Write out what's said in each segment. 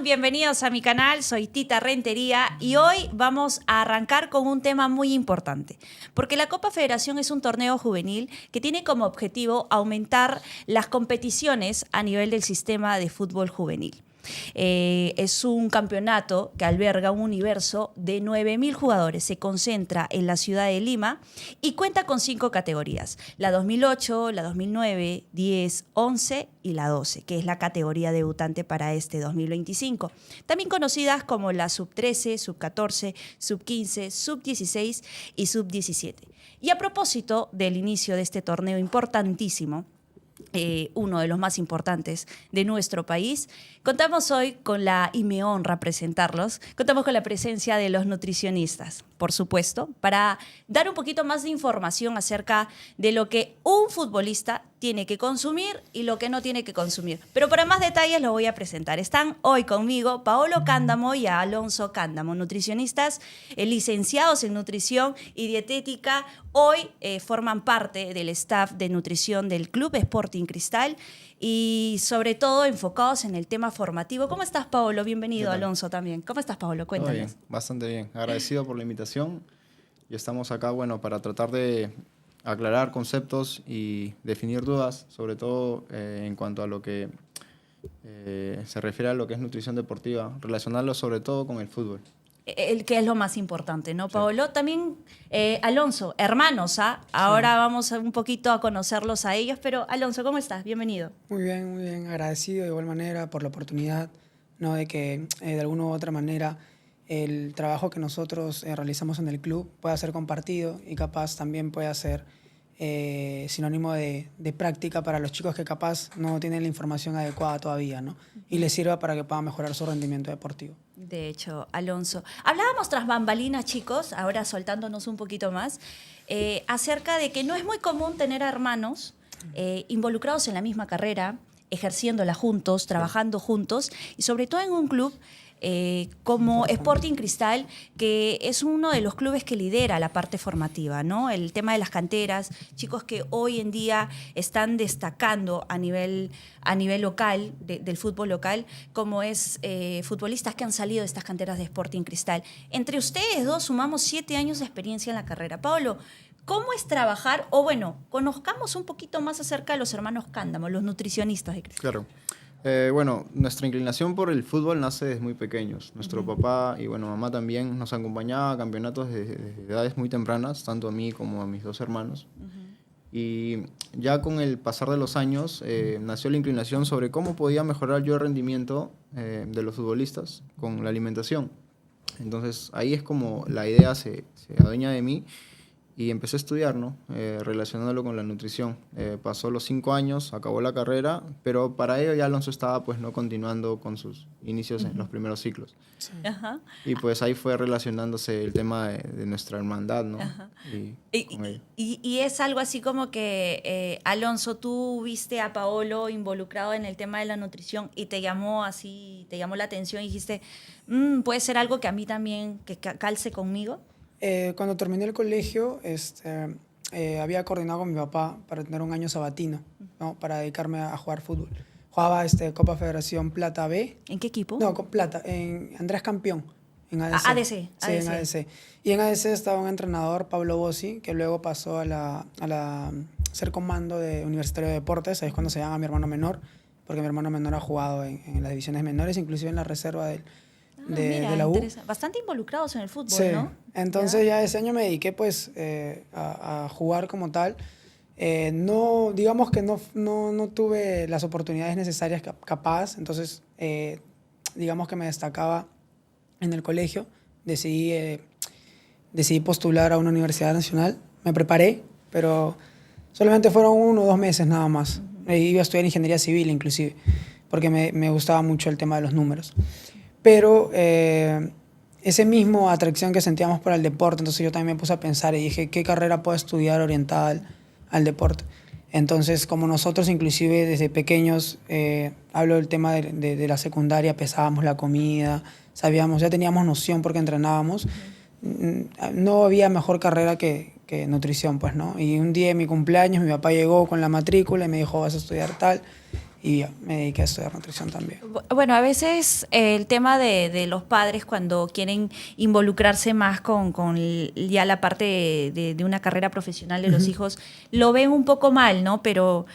están? Bienvenidos a mi canal, soy Tita Rentería y hoy vamos a arrancar con un tema muy importante, porque la Copa Federación es un torneo juvenil que tiene como objetivo aumentar las competiciones a nivel del sistema de fútbol juvenil. Es un campeonato que alberga un universo de 9.000 jugadores. Se concentra en la ciudad de Lima y cuenta con 5 categorías: la 2008, la 2009, 10, 11 y la 12, que es la categoría debutante para este 2025. También conocidas como la sub-13, sub-14, sub-15, sub-16 y sub-17. Y a propósito del inicio de este torneo importantísimo, uno de los más importantes de nuestro país, contamos hoy y me honra presentarlos, contamos con la presencia de los nutricionistas, por supuesto, para dar un poquito más de información acerca de lo que un futbolista tiene que consumir y lo que no tiene que consumir. Pero para más detalles lo voy a presentar. Están hoy conmigo Paolo Cándamo y Alonso Cándamo, nutricionistas, licenciados en nutrición y dietética. Hoy forman parte del staff de nutrición del Club Sporting Cristal y sobre todo enfocados en el tema formativo. ¿Cómo estás, Paolo? Bienvenido, Alonso, también. ¿Cómo estás, Paolo? Cuéntanos. Todo bien, bastante bien. Agradecido por la invitación y estamos acá, para tratar de aclarar conceptos y definir dudas, sobre todo en cuanto a lo que se refiere a lo que es nutrición deportiva, relacionarlo sobre todo con el fútbol. El que es lo más importante, ¿no, Paolo? Sí. También, Alonso, hermanos, ¿ah? Ahora vamos un poquito a conocerlos a ellos, pero Alonso, ¿cómo estás? Bienvenido. Muy bien, agradecido de igual manera por la oportunidad, ¿no? De que de alguna u otra manera el trabajo que nosotros realizamos en el club pueda ser compartido y capaz también pueda ser sinónimo de práctica para los chicos que capaz no tienen la información adecuada todavía, ¿no? Y les sirva para que puedan mejorar su rendimiento deportivo. De hecho, Alonso, hablábamos tras bambalinas, chicos, ahora soltándonos un poquito más, acerca de que no es muy común tener a hermanos involucrados en la misma carrera, ejerciéndola juntos, trabajando juntos, y sobre todo en un club como Sporting Cristal, que es uno de los clubes que lidera la parte formativa, ¿no? El tema de las canteras, chicos que hoy en día están destacando a nivel local, del fútbol local, como es futbolistas que han salido de estas canteras de Sporting Cristal. Entre ustedes dos sumamos 7 años de experiencia en la carrera. Paolo, ¿cómo es trabajar? O bueno, conozcamos un poquito más acerca de los hermanos Cándamo, los nutricionistas de Cristal. Claro. Nuestra inclinación por el fútbol nace desde muy pequeños. Nuestro papá y mamá también nos acompañaba a campeonatos desde edades muy tempranas, tanto a mí como a mis 2 hermanos. Y ya con el pasar de los años nació la inclinación sobre cómo podía mejorar yo el rendimiento de los futbolistas con la alimentación. Entonces ahí es como la idea se adueña de mí y empecé a estudiar, ¿no? Relacionándolo con la nutrición. Pasó los 5 años, acabó la carrera, pero para ello ya Alonso estaba no continuando con sus inicios en los primeros ciclos. Sí. Ajá. Y pues ahí fue relacionándose el tema de nuestra hermandad, ¿no? Y es algo así como que, Alonso, tú viste a Paolo involucrado en el tema de la nutrición y te llamó la atención y dijiste, puede ser algo que a mí también, que calce conmigo. Cuando terminé el colegio, había coordinado con mi papá para tener un año sabatino, ¿no? Para dedicarme a jugar fútbol. Jugaba Copa Federación Plata B. ¿En qué equipo? No, con Plata, en Andrés Campeón, en ADC. ADC. Sí, en ADC. Y en ADC estaba un entrenador, Pablo Bossi, que luego pasó a ser comando de Universitario de Deportes. Ahí es cuando se llama mi hermano menor, porque mi hermano menor ha jugado en las divisiones menores, inclusive en la reserva de la U. Bastante involucrados en el fútbol, sí. ¿no? Entonces ya ese año me dediqué a jugar como tal. No, digamos que no tuve las oportunidades necesarias capaz, entonces digamos que me destacaba en el colegio. Decidí postular a una universidad nacional, me preparé, pero solamente fueron 1 o 2 meses nada más. Iba a estudiar ingeniería civil inclusive, porque me gustaba mucho el tema de los números. Pero esa misma atracción que sentíamos por el deporte, entonces yo también me puse a pensar y dije, ¿qué carrera puedo estudiar orientada al deporte? Entonces, como nosotros inclusive desde pequeños, hablo del tema de la secundaria, pesábamos la comida, ya teníamos noción porque entrenábamos, no había mejor carrera que nutrición, pues, ¿no? Y un día de mi cumpleaños mi papá llegó con la matrícula y me dijo, vas a estudiar tal. y ya, me dediqué a estudiar nutrición también. Bueno, a veces el tema de los padres cuando quieren involucrarse más con ya la parte de una carrera profesional de los hijos, lo ven un poco mal, ¿no? Pero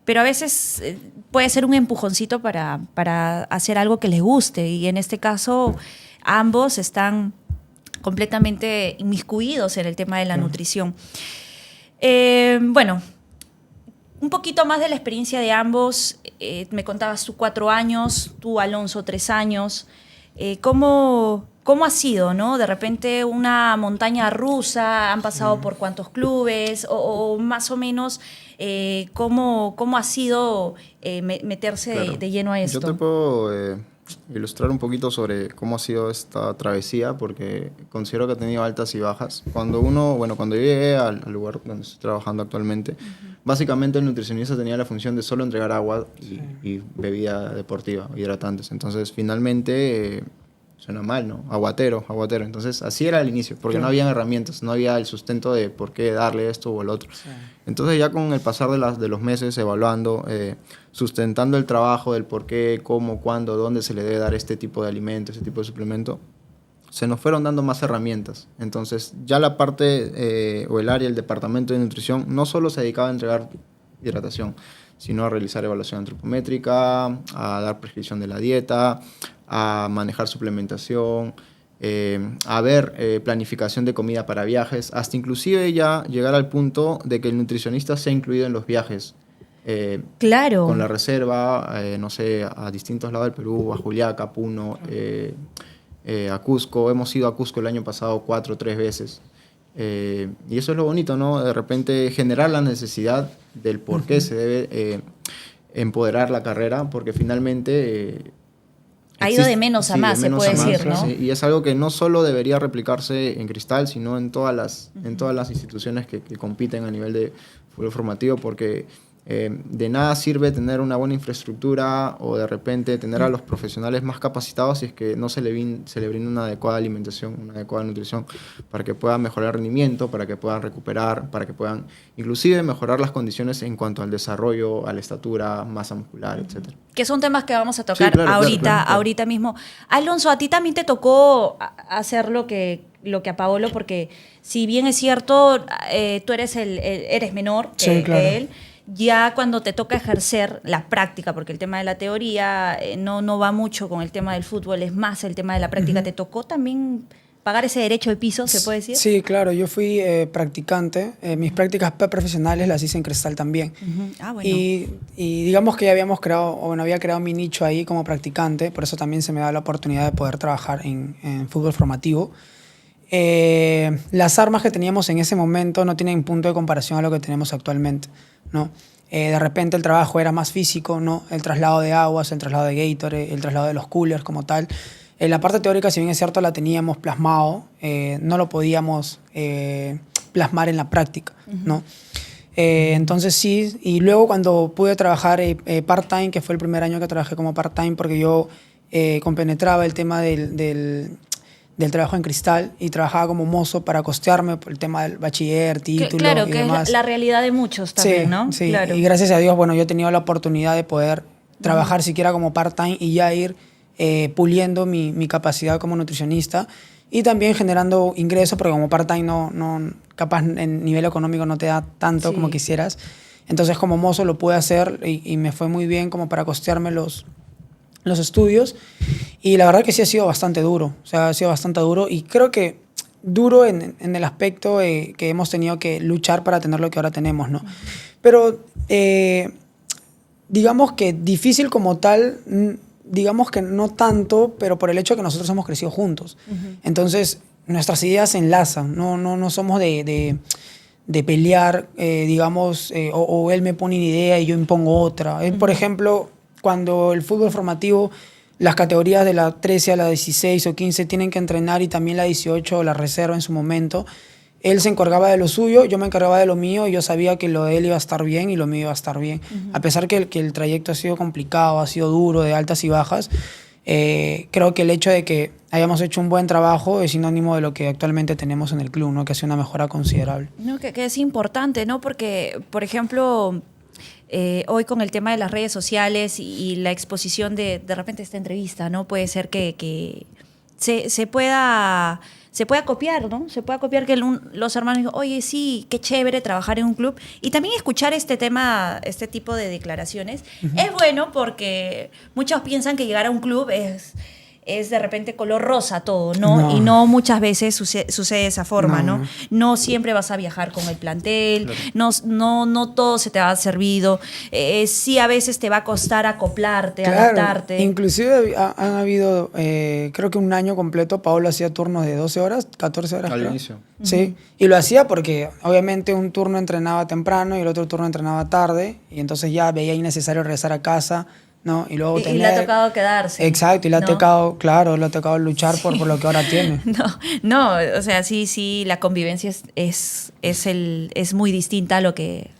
a veces puede ser un empujoncito para hacer algo que les guste, y en este caso ambos están completamente inmiscuidos en el tema de la nutrición. Bueno, un poquito más de la experiencia de ambos. Me contabas tú 4 años, tú, Alonso, 3 años. ¿Cómo ha sido, no? De repente una montaña rusa, han pasado por cuántos clubes, o más o menos, ¿cómo ha sido meterse Claro. de lleno a esto? Yo te puedo ilustrar un poquito sobre cómo ha sido esta travesía, porque considero que ha tenido altas y bajas. Cuando yo llegué al lugar donde estoy trabajando actualmente, básicamente el nutricionista tenía la función de solo entregar agua y bebida deportiva, hidratantes. Entonces, finalmente, suena mal, ¿no? Aguatero. Entonces, así era al inicio, porque no habían herramientas, no había el sustento de por qué darle esto o el otro. Sí. Entonces, ya con el pasar de los meses, evaluando, sustentando el trabajo del por qué, cómo, cuándo, dónde se le debe dar este tipo de alimento, este tipo de suplemento, se nos fueron dando más herramientas. Entonces, ya la parte o el área, el departamento de nutrición, no solo se dedicaba a entregar hidratación, sino a realizar evaluación antropométrica, a dar prescripción de la dieta, a manejar suplementación, a ver planificación de comida para viajes, hasta inclusive ya llegar al punto de que el nutricionista sea incluido en los viajes. Claro. Con la reserva, no sé, a distintos lados del Perú, a Juliaca, a Puno, a Cusco. Hemos ido a Cusco el año pasado 4 o 3 veces. Y eso es lo bonito, ¿no? De repente generar la necesidad del por qué se debe empoderar la carrera, porque finalmente... ha ido de menos a más, se puede decir, ¿no? Sí, y es algo que no solo debería replicarse en Cristal, sino en todas las instituciones que compiten a nivel de fútbol formativo, porque de nada sirve tener una buena infraestructura o de repente tener a los profesionales más capacitados si es que no se le brinda una adecuada alimentación, una adecuada nutrición, para que puedan mejorar el rendimiento, para que puedan recuperar, para que puedan inclusive mejorar las condiciones en cuanto al desarrollo, a la estatura, masa muscular, etc. Que son temas que vamos a tocar Sí, claro, ahorita mismo. Alonso, a ti también te tocó hacer lo que a Paolo, porque si bien es cierto, tú eres menor Sí, claro. que él, ya cuando te toca ejercer la práctica, porque el tema de la teoría no va mucho con el tema del fútbol, es más el tema de la práctica, ¿te tocó también pagar ese derecho de piso, se puede decir? Sí, claro, yo fui practicante. Mis prácticas profesionales las hice en Cristal también. Ah, bueno. Y digamos que ya había creado mi nicho ahí como practicante, por eso también se me da la oportunidad de poder trabajar en fútbol formativo. Las armas que teníamos en ese momento no tienen punto de comparación a lo que tenemos actualmente, ¿no? De repente el trabajo era más físico, ¿no? El traslado de aguas, el traslado de Gatorade, el traslado de los coolers como tal. La parte teórica, si bien es cierto, la teníamos plasmado, no lo podíamos plasmar en la práctica, ¿no? Entonces sí, y luego cuando pude trabajar part-time, que fue el primer año que trabajé como part-time, porque yo compenetraba el tema del trabajo en Cristal y trabajaba como mozo para costearme por el tema del bachiller, título claro, y que demás. es la realidad de muchos también, Sí, ¿no? sí. Claro. Y gracias a Dios, bueno, yo he tenido la oportunidad de poder trabajar siquiera como part-time y ya ir puliendo mi capacidad como nutricionista y también generando ingresos, porque como part-time capaz en nivel económico no te da tanto como quisieras. Entonces como mozo lo pude hacer y me fue muy bien como para costearme los estudios. Y la verdad que sí ha sido bastante duro, o sea, ha sido bastante duro y creo que duro en el aspecto que hemos tenido que luchar para tener lo que ahora tenemos, ¿no? Pero digamos que difícil como tal, digamos que no tanto, pero por el hecho de que nosotros hemos crecido juntos. Entonces, nuestras ideas se enlazan, no somos de pelear, digamos, o él me pone una idea y yo impongo otra. Por ejemplo, cuando el fútbol formativo, las categorías de la 13 a la 16 o 15 tienen que entrenar y también la 18 o la reserva en su momento, él se encargaba de lo suyo, yo me encargaba de lo mío y yo sabía que lo de él iba a estar bien y lo mío iba a estar bien. A pesar que el trayecto ha sido complicado, ha sido duro, de altas y bajas, creo que el hecho de que hayamos hecho un buen trabajo es sinónimo de lo que actualmente tenemos en el club, ¿no? Que ha sido una mejora considerable. No, que es importante, ¿no? Porque, por ejemplo, hoy con el tema de las redes sociales y la exposición de repente esta entrevista, ¿no? Puede ser que se pueda copiar, ¿no? Se pueda copiar que los hermanos digan, oye, sí, qué chévere trabajar en un club. Y también escuchar este tipo de declaraciones es bueno porque muchos piensan que llegar a un club es de repente color rosa todo, ¿no? No. Y no muchas veces sucede de esa forma, No, ¿no? no. No siempre vas a viajar con el plantel, Claro. no todo se te va a servido. Sí, a veces te va a costar acoplarte, Claro, adaptarte. inclusive han habido, creo que un año completo, Paolo hacía turnos de 12 horas, 14 horas. Al creo. inicio. Sí, y lo hacía porque obviamente un turno entrenaba temprano y el otro turno entrenaba tarde, y entonces ya veía innecesario regresar a casa, ¿no? Y luego Y le ha tocado quedarse. Exacto, y le ha ¿no? tocado, claro, le ha tocado luchar por lo que ahora tiene. No, o sea, sí, la convivencia es muy distinta a lo que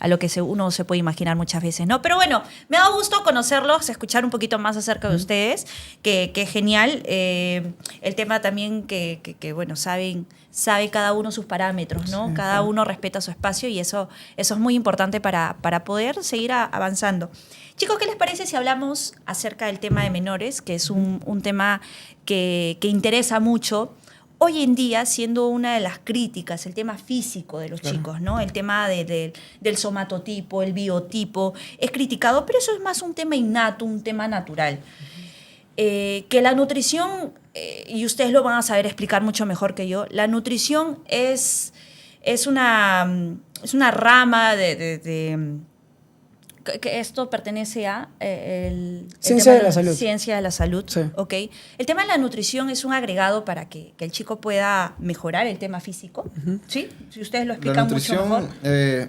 uno se puede imaginar muchas veces, ¿no? Pero bueno, me ha dado gusto conocerlos, escuchar un poquito más acerca de ustedes, que genial. El tema también que bueno, sabe cada uno sus parámetros, ¿no? Sí, Cada claro. uno respeta su espacio y eso es muy importante para poder seguir avanzando. Chicos, ¿qué les parece si hablamos acerca del tema de menores, que es un tema que interesa mucho? Hoy en día, siendo una de las críticas, el tema físico de los Claro. chicos, ¿no? El tema del somatotipo, el biotipo, es criticado, pero eso es más un tema innato, un tema natural. Que la nutrición, y ustedes lo van a saber explicar mucho mejor que yo, la nutrición es una rama que esto pertenece a Ciencia tema de la salud. Ciencia de la salud, Sí. ¿ok? El tema de la nutrición es un agregado para que el chico pueda mejorar el tema físico, ¿sí? Si ustedes lo La explican mucho nutrición mejor.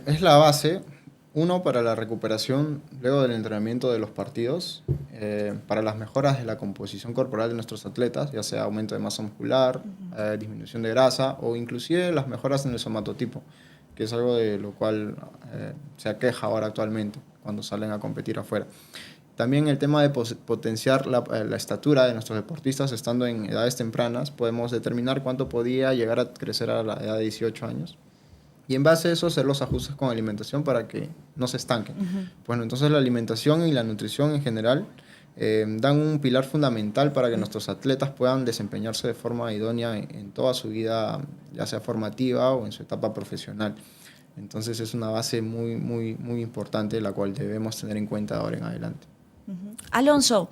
es la base, uno, para la recuperación luego del entrenamiento de los partidos, para las mejoras de la composición corporal de nuestros atletas, ya sea aumento de masa muscular, disminución de grasa o inclusive las mejoras en el somatotipo, que es algo de lo cual se aqueja ahora actualmente cuando salen a competir afuera. También el tema de potenciar la estatura de nuestros deportistas estando en edades tempranas, podemos determinar cuánto podía llegar a crecer a la edad de 18 años. Y en base a eso hacer los ajustes con alimentación para que no se estanquen. Bueno, entonces la alimentación y la nutrición en general dan un pilar fundamental para que nuestros atletas puedan desempeñarse de forma idónea en toda su vida, ya sea formativa o en su etapa profesional. Entonces es una base muy, muy, muy importante la cual debemos tener en cuenta ahora en adelante. Alonso,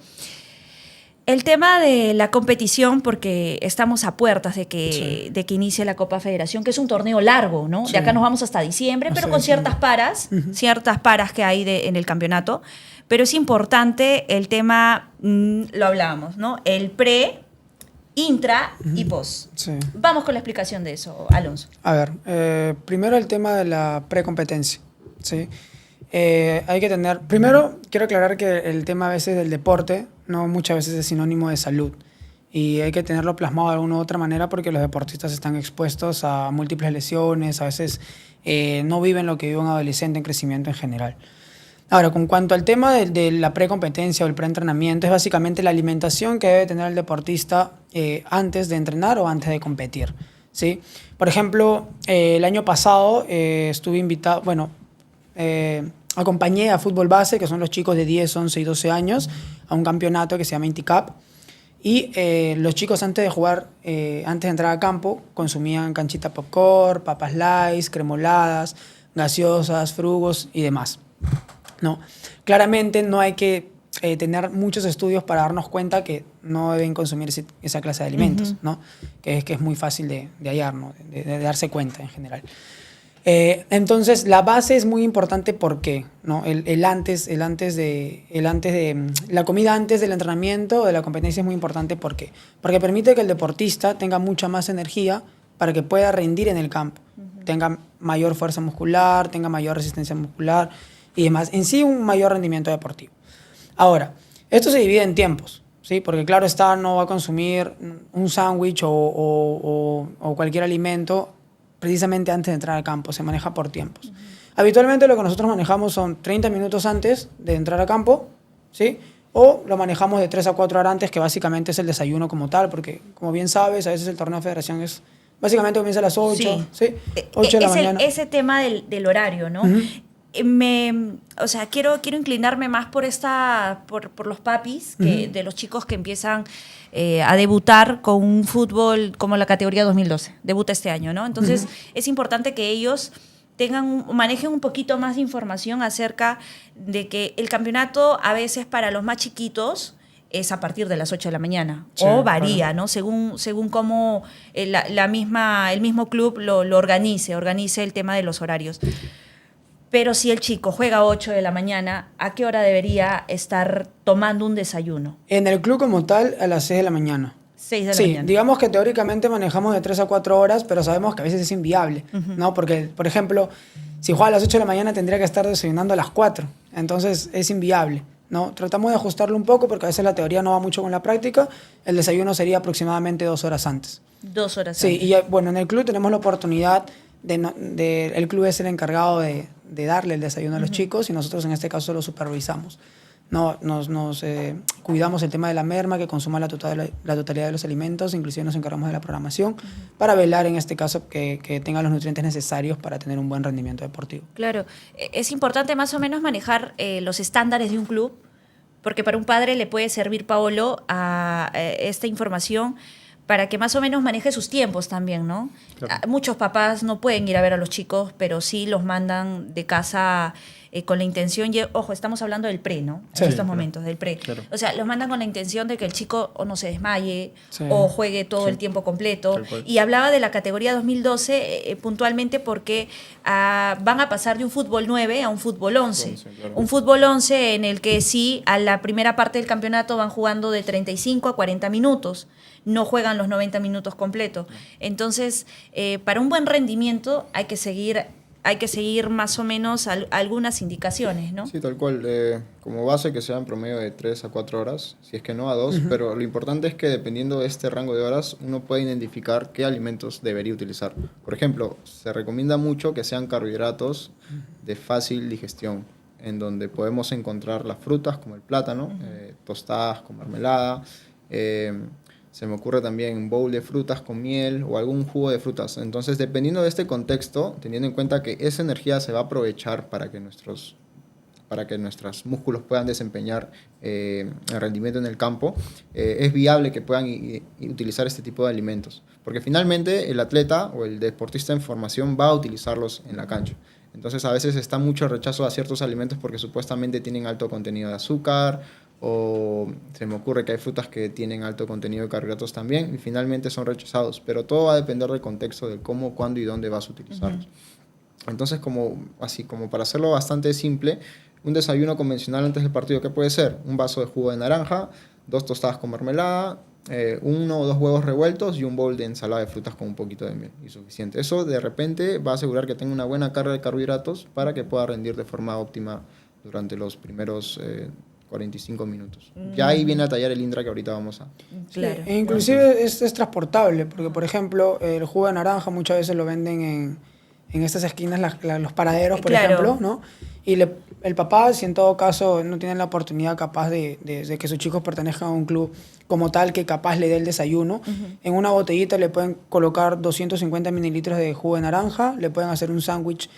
el tema de la competición, porque estamos a puertas de que inicie la Copa Federación, que es un torneo largo, ¿no? Sí. De acá nos vamos hasta diciembre, pero Hasta con diciembre. ciertas paras que hay en el campeonato. Pero es importante el tema, lo hablábamos, ¿no? El pre, intra y post. Sí. Vamos con la explicación de eso, Alonso. A ver, primero el tema de la precompetencia, ¿sí? Hay que tener... Primero, quiero aclarar que el tema a veces del deporte no muchas veces es sinónimo de salud. Y hay que tenerlo plasmado de alguna u otra manera porque los deportistas están expuestos a múltiples lesiones, a veces no viven lo que vive un adolescente en crecimiento en general. Ahora, con cuanto al tema de la precompetencia o el preentrenamiento, es básicamente la alimentación que debe tener el deportista antes de entrenar o antes de competir, ¿sí? Por ejemplo, el año pasado estuve invitado, acompañé a fútbol base, que son los chicos de 10, 11 y 12 años, a un campeonato que se llama IntiCup. Y los chicos antes de jugar, antes de entrar a campo, consumían canchita popcorn, papas Lays, cremoladas, gaseosas, frugos y demás, ¿no? Claramente no hay que tener muchos estudios para darnos cuenta que no deben consumir esa clase de alimentos, ¿no? Que es muy fácil de hallar, ¿no? De darse cuenta en general. Entonces, la base es muy importante porque, ¿no? La comida antes del entrenamiento o de la competencia es muy importante porque permite que el deportista tenga mucha más energía para que pueda rendir en el campo, tenga mayor fuerza muscular, tenga mayor resistencia muscular y demás, en sí un mayor rendimiento deportivo. Ahora, esto se divide en tiempos, ¿sí? Porque claro está, no va a consumir un sándwich o cualquier alimento precisamente antes de entrar al campo, se maneja por tiempos. Habitualmente lo que nosotros manejamos son 30 minutos antes de entrar a campo, ¿sí? O lo manejamos de 3 a 4 horas antes, que básicamente es el desayuno como tal, porque como bien sabes, a veces el torneo de federación es básicamente comienza a las 8, ¿sí? 8 de la mañana. Ese tema del horario, ¿no? o sea, quiero inclinarme más por por los papis, de los chicos que empiezan a debutar con un fútbol como la categoría 2012, debuta este año, ¿no? Entonces, es importante que ellos manejen un poquito más de información acerca de que el campeonato a veces para los más chiquitos es a partir de las 8 de la mañana, Sí, o varía, claro. ¿no? Según cómo el mismo club lo organice el tema de los horarios. Pero si el chico juega a 8 de la mañana, ¿a qué hora debería estar tomando un desayuno? En el club como tal, a las 6 de la mañana. 6 de la Sí, mañana. digamos que teóricamente manejamos de 3 a 4 horas, pero sabemos que a veces es inviable, ¿no? Porque, por ejemplo, si juega a las 8 de la mañana tendría que estar desayunando a las 4. Entonces es inviable, ¿no? Tratamos de ajustarlo un poco porque a veces la teoría no va mucho con la práctica. El desayuno sería aproximadamente 2 horas antes. 2 horas Sí, antes. y bueno, en el club tenemos la oportunidad el club es el encargado de darle el desayuno a los chicos y nosotros en este caso lo supervisamos. No, nos cuidamos el tema de la merma, que consuma la totalidad de los alimentos, inclusive nos encargamos de la programación para velar en este caso que tenga los nutrientes necesarios para tener un buen rendimiento deportivo. Claro, es importante más o menos manejar los estándares de un club, porque para un padre le puede servir, Paolo, a esta información para que más o menos maneje sus tiempos también, ¿no? Claro. Muchos papás no pueden ir a ver a los chicos, pero sí los mandan de casa con la intención, ojo, estamos hablando del pre, ¿no? Sí, En estos claro. momentos, del pre. Claro. O sea, los mandan con la intención de que el chico o no se desmaye, Sí. o juegue todo Sí. el tiempo completo. Tal cual. Y hablaba de la categoría 2012 puntualmente porque van a pasar de un fútbol 9 a un fútbol 11. Claro. Un fútbol 11 en el que sí, a la primera parte del campeonato van jugando de 35 a 40 minutos. No juegan los 90 minutos completos. Entonces, para un buen rendimiento hay que seguir más o menos algunas indicaciones, ¿no? Sí, tal cual. Como base que sea en promedio de 3 a 4 horas, si es que no a 2, pero lo importante es que dependiendo de este rango de horas, uno puede identificar qué alimentos debería utilizar. Por ejemplo, se recomienda mucho que sean carbohidratos de fácil digestión, en donde podemos encontrar las frutas como el plátano, tostadas con mermelada, se me ocurre también un bowl de frutas con miel o algún jugo de frutas. Entonces, dependiendo de este contexto, teniendo en cuenta que esa energía se va a aprovechar para que nuestros músculos puedan desempeñar el rendimiento en el campo, es viable que puedan utilizar este tipo de alimentos. Porque finalmente el atleta o el deportista en formación va a utilizarlos en la cancha. Entonces a veces está mucho rechazo a ciertos alimentos porque supuestamente tienen alto contenido de azúcar, o se me ocurre que hay frutas que tienen alto contenido de carbohidratos también y finalmente son rechazados. Pero todo va a depender del contexto de cómo, cuándo y dónde vas a utilizarlos. Entonces, como para hacerlo bastante simple, un desayuno convencional antes del partido, ¿qué puede ser? Un vaso de jugo de naranja, 2 tostadas con mermelada, 1 o 2 huevos revueltos y un bowl de ensalada de frutas con un poquito de miel y suficiente. Eso de repente va a asegurar que tenga una buena carga de carbohidratos para que pueda rendir de forma óptima durante los primeros 45 minutos. Ya ahí viene a tallar el Indra que ahorita vamos a... Claro. E inclusive es transportable, porque por ejemplo el jugo de naranja muchas veces lo venden en estas esquinas, los paraderos, por Claro. ejemplo, ¿no? Y el papá, si en todo caso no tiene la oportunidad capaz de que sus chicos pertenezcan a un club como tal que capaz le dé el desayuno, en una botellita le pueden colocar 250 mililitros de jugo de naranja, le pueden hacer un sándwich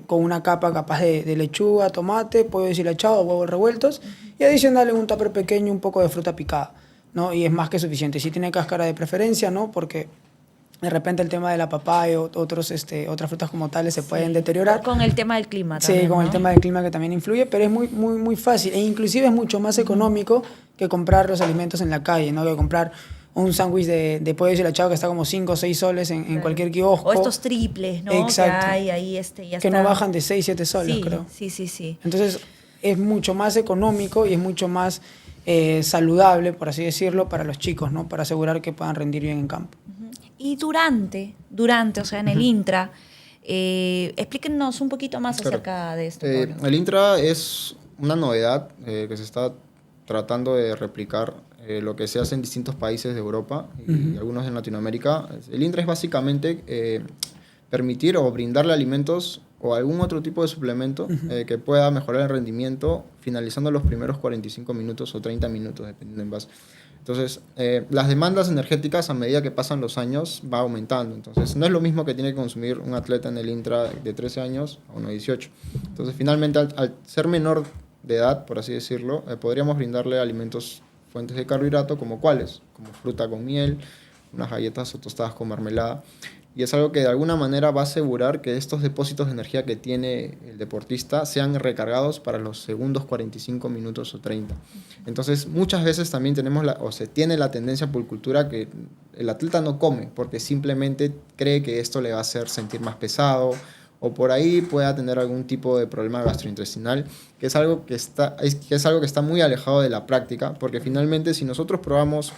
con una capa capaz de lechuga, tomate, pollo deshilachado, huevos revueltos y adicional en un tupper pequeño un poco de fruta picada, ¿no? Y es más que suficiente. Si tiene cáscara de preferencia, ¿no? Porque de repente el tema de la papaya o otras frutas como tales se pueden deteriorar. Con el tema del clima también, Sí, con el ¿no? tema del clima que también influye, pero es muy fácil e inclusive es mucho más económico que comprar los alimentos en la calle, ¿no? Que comprar un sándwich de pollo deshilachado que está como 5 o 6 soles en cualquier kiosco. O estos triples, ¿no? Exacto. Que hay ahí, ya que está. no bajan de 6, 7 soles, Sí, creo. sí. Entonces es mucho más económico y es mucho más saludable, por así decirlo, para los chicos, ¿no? Para asegurar que puedan rendir bien en campo. Y durante, o sea, en el intra, explíquenos un poquito más Claro. acerca de esto, Pablo. El Intra es una novedad que se está tratando de replicar lo que se hace en distintos países de Europa y algunos en Latinoamérica. El Intra es básicamente permitir o brindarle alimentos o algún otro tipo de suplemento que pueda mejorar el rendimiento finalizando los primeros 45 minutos o 30 minutos, dependiendo en base. Entonces, las demandas energéticas a medida que pasan los años va aumentando. Entonces, no es lo mismo que tiene que consumir un atleta en el intra de 13 años a uno de 18. Entonces, finalmente, al ser menor de edad, por así decirlo, podríamos brindarle alimentos, fuentes de carbohidrato, como cuáles, como fruta con miel, unas galletas o tostadas con mermelada. Y es algo que de alguna manera va a asegurar que estos depósitos de energía que tiene el deportista sean recargados para los segundos 45 minutos o 30. Entonces, muchas veces también se tiene la tendencia por cultura que el atleta no come porque simplemente cree que esto le va a hacer sentir más pesado o por ahí pueda tener algún tipo de problema gastrointestinal, que es algo que está muy alejado de la práctica, porque finalmente si nosotros probamos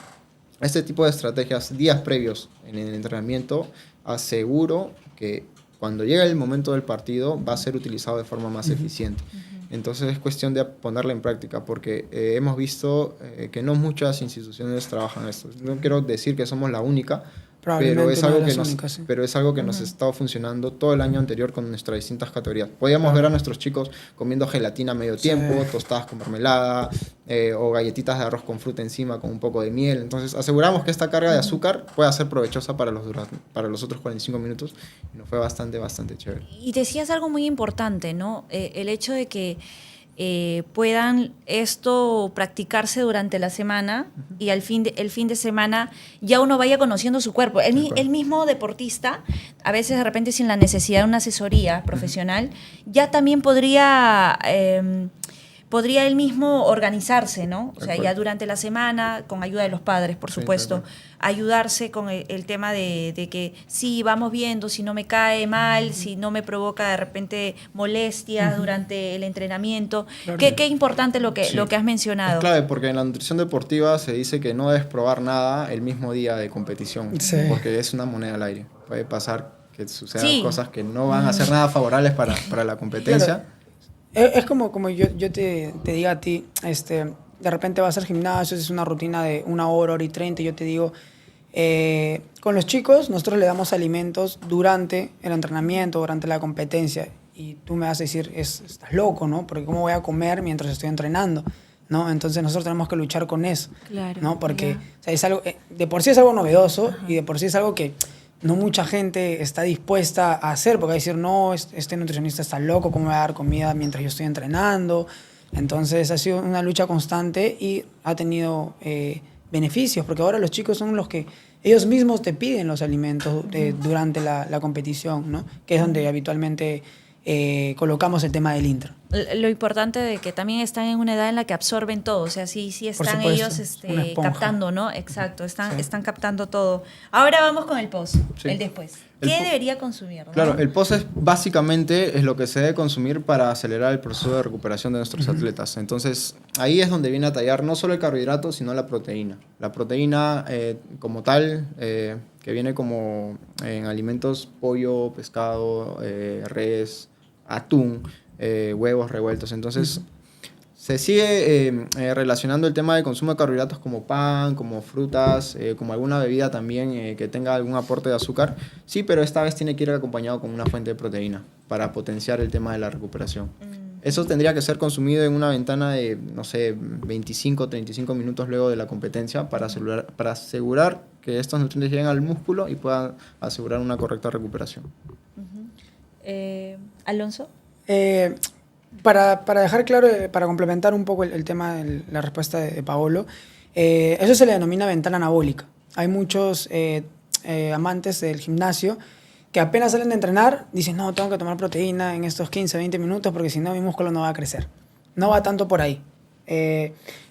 este tipo de estrategias días previos en el entrenamiento, aseguro que cuando llegue el momento del partido va a ser utilizado de forma más eficiente. Entonces es cuestión de ponerla en práctica, porque hemos visto que no muchas instituciones trabajan esto. No quiero decir que somos la única, pero es algo que nos ha estado funcionando todo el año anterior con nuestras distintas categorías. Podíamos ver a nuestros chicos comiendo gelatina a medio tiempo, tostadas con mermelada, o galletitas de arroz con fruta encima con un poco de miel. Entonces aseguramos que esta carga de azúcar pueda ser provechosa para los otros 45 minutos, y nos fue bastante chévere. Y decías algo muy importante, ¿no? El hecho de que puedan esto practicarse durante la semana y el fin de semana ya uno vaya conociendo su cuerpo. El mismo deportista, a veces de repente sin la necesidad de una asesoría profesional, ya también podría él mismo organizarse, ¿no? O sea, ya durante la semana, con ayuda de los padres, por supuesto, ayudarse con el tema de que sí, vamos viendo si no me cae mal, si no me provoca de repente molestias durante el entrenamiento. Claro. Qué importante lo que has mencionado. Es clave, porque en la nutrición deportiva se dice que no debes probar nada el mismo día de competición, porque es una moneda al aire. Puede pasar que sucedan cosas que no van a ser nada favorables para la competencia. Claro. Es como yo te diga a ti, de repente vas al gimnasio, es una rutina de 1 hora, 1 hora y 30, y yo te digo, con los chicos nosotros le damos alimentos durante el entrenamiento, durante la competencia, y tú me vas a decir, estás loco, ¿no? Porque ¿cómo voy a comer mientras estoy entrenando? ¿No? Entonces nosotros tenemos que luchar con eso, claro, ¿no? Porque o sea, es algo, de por sí es algo novedoso, y de por sí es algo que no mucha gente está dispuesta a hacer, porque va a decir, no, este nutricionista está loco, ¿cómo me va a dar comida mientras yo estoy entrenando? Entonces ha sido una lucha constante y ha tenido beneficios, porque ahora los chicos son los que ellos mismos te piden los alimentos durante la competición, ¿no? Que es donde habitualmente colocamos el tema del intra. Lo importante de que también están en una edad en la que absorben todo, o sea, sí están ellos captando, ¿no? Exacto, están captando todo. Ahora vamos con el post, el después. ¿Qué debería consumir, ¿no? Claro, el post básicamente es lo que se debe consumir para acelerar el proceso de recuperación de nuestros atletas. Entonces, ahí es donde viene a tallar no solo el carbohidrato, sino la proteína. La proteína como tal, que viene como en alimentos pollo, pescado, res, atún, huevos revueltos. Entonces, se sigue relacionando el tema de consumo de carbohidratos como pan, como frutas, como alguna bebida también que tenga algún aporte de azúcar. Sí, pero esta vez tiene que ir acompañado con una fuente de proteína para potenciar el tema de la recuperación. Eso tendría que ser consumido en una ventana de, no sé, 25, 35 minutos luego de la competencia para asegurar que estos nutrientes lleguen al músculo y puedan asegurar una correcta recuperación. ¿Alonso? Para dejar claro, para complementar un poco el tema de la respuesta de Paolo, eso se le denomina ventana anabólica. Hay muchos amantes del gimnasio que apenas salen de entrenar, dicen, no, tengo que tomar proteína en estos 15, 20 minutos porque si no mi músculo no va a crecer. No va tanto por ahí.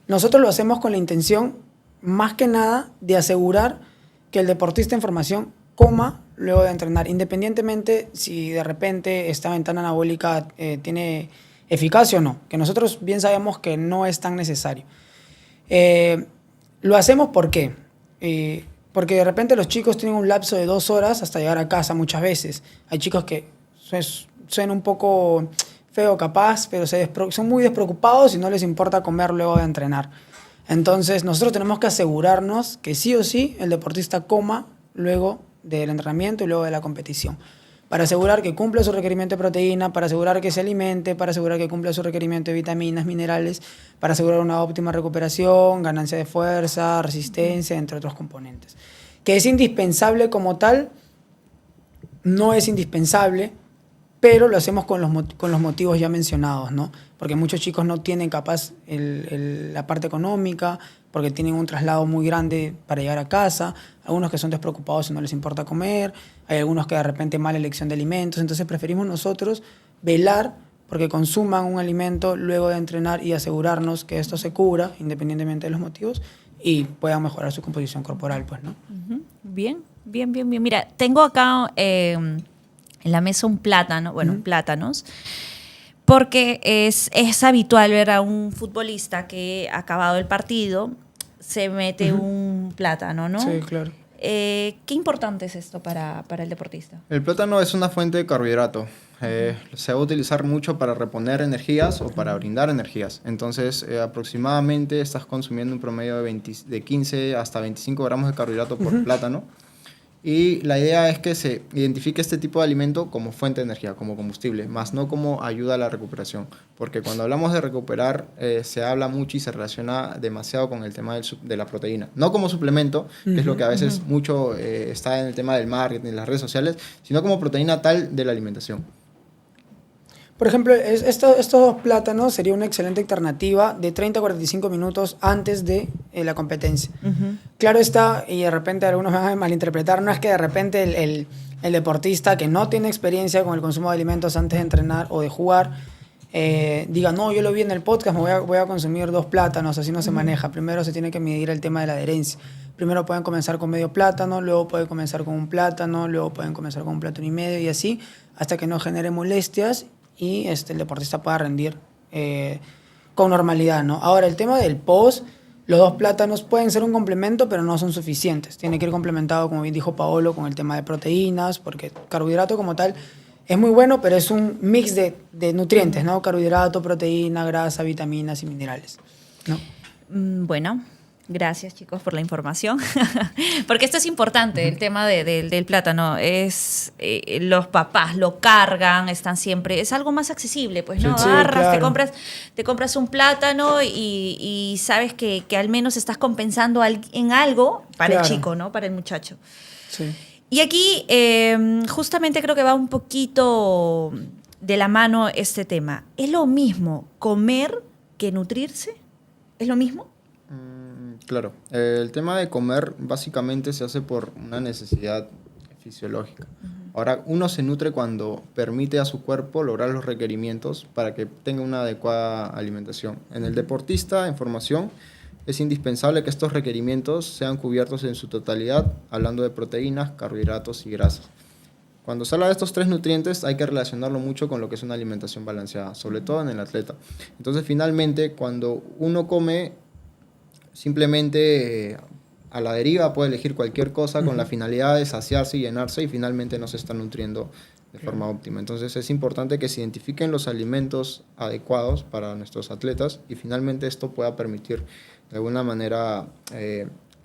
Nosotros lo hacemos con la intención, más que nada, de asegurar que el deportista en formación coma luego de entrenar, independientemente si de repente esta ventana anabólica tiene eficacia o no, que nosotros bien sabemos que no es tan necesario. Lo hacemos ¿por qué? Porque de repente los chicos tienen un lapso de 2 horas hasta llegar a casa muchas veces. Hay chicos que suenan un poco feo capaz, pero son muy despreocupados y no les importa comer luego de entrenar. Entonces nosotros tenemos que asegurarnos que sí o sí el deportista coma luego del entrenamiento y luego de la competición. para asegurar que cumpla su requerimiento de proteína, para asegurar que se alimente, para asegurar que cumpla su requerimiento de vitaminas, minerales, para asegurar una óptima recuperación, ganancia de fuerza, resistencia, entre otros componentes. Que es indispensable como tal, no es indispensable, pero lo hacemos con los motivos ya mencionados, ¿no? Porque muchos chicos no tienen capaz la parte económica, porque tienen un traslado muy grande para llegar a casa, algunos que son despreocupados y no les importa comer, hay algunos que de repente mala elección de alimentos, entonces preferimos nosotros velar porque consuman un alimento luego de entrenar y asegurarnos que esto se cubra, independientemente de los motivos, y puedan mejorar su composición corporal, pues, ¿no? Bien, bien, bien, bien. Mira, tengo acá en la mesa un plátano, bueno, plátanos, porque es habitual ver a un futbolista que ha acabado el partido, se mete un plátano, ¿no? Sí, claro. ¿Qué importante es esto para el deportista? El plátano es una fuente de carbohidrato. Se va a utilizar mucho para reponer energías o para brindar energías. Entonces, aproximadamente estás consumiendo un promedio de 15 hasta 25 gramos de carbohidrato por plátano. Y la idea es que se identifique este tipo de alimento como fuente de energía, como combustible, más no como ayuda a la recuperación. Porque cuando hablamos de recuperar, se habla mucho y se relaciona demasiado con el tema de la proteína. No como suplemento, que es lo que a veces mucho está en el tema del marketing, en las redes sociales, sino como proteína tal de la alimentación. Por ejemplo, estos dos plátanos sería una excelente alternativa de 30 a 45 minutos antes de la competencia. Claro está, y de repente algunos van a malinterpretar, no es que de repente el deportista que no tiene experiencia con el consumo de alimentos antes de entrenar o de jugar, diga, no, yo lo vi en el podcast, voy a consumir 2 plátanos, así no se maneja. Primero se tiene que medir el tema de la adherencia. Primero pueden comenzar con medio plátano, luego pueden comenzar con un plátano, luego pueden comenzar con un plátano y medio y así, hasta que no genere molestias y el deportista pueda rendir con normalidad, ¿no? Ahora, el tema del post, los 2 plátanos pueden ser un complemento, pero no son suficientes. Tiene que ir complementado, como bien dijo Paolo, con el tema de proteínas, porque carbohidrato como tal es muy bueno, pero es un mix de nutrientes, ¿no? Carbohidrato, proteína, grasa, vitaminas y minerales, ¿no? Bueno, gracias chicos por la información, porque esto es importante, el tema del plátano, es los papás lo cargan, están siempre, es algo más accesible, pues, ¿no? Sí, Agarras, claro. te compras un plátano y sabes que al menos estás compensando en algo para el Claro. chico, ¿no? Para el muchacho. Sí. Y aquí justamente creo que va un poquito de la mano este tema. ¿Es lo mismo comer que nutrirse? ¿Es lo mismo? Claro, el tema de comer básicamente se hace por una necesidad fisiológica. Ahora, uno se nutre cuando permite a su cuerpo lograr los requerimientos para que tenga una adecuada alimentación. En el deportista en formación es indispensable que estos requerimientos sean cubiertos en su totalidad, hablando de proteínas, carbohidratos y grasas. Cuando se habla de estos 3 nutrientes hay que relacionarlo mucho con lo que es una alimentación balanceada, sobre todo en el atleta. Entonces, finalmente, cuando uno come simplemente a la deriva, puede elegir cualquier cosa con la finalidad de saciarse y llenarse y finalmente no se está nutriendo de forma óptima. Entonces es importante que se identifiquen los alimentos adecuados para nuestros atletas y finalmente esto pueda permitir de alguna manera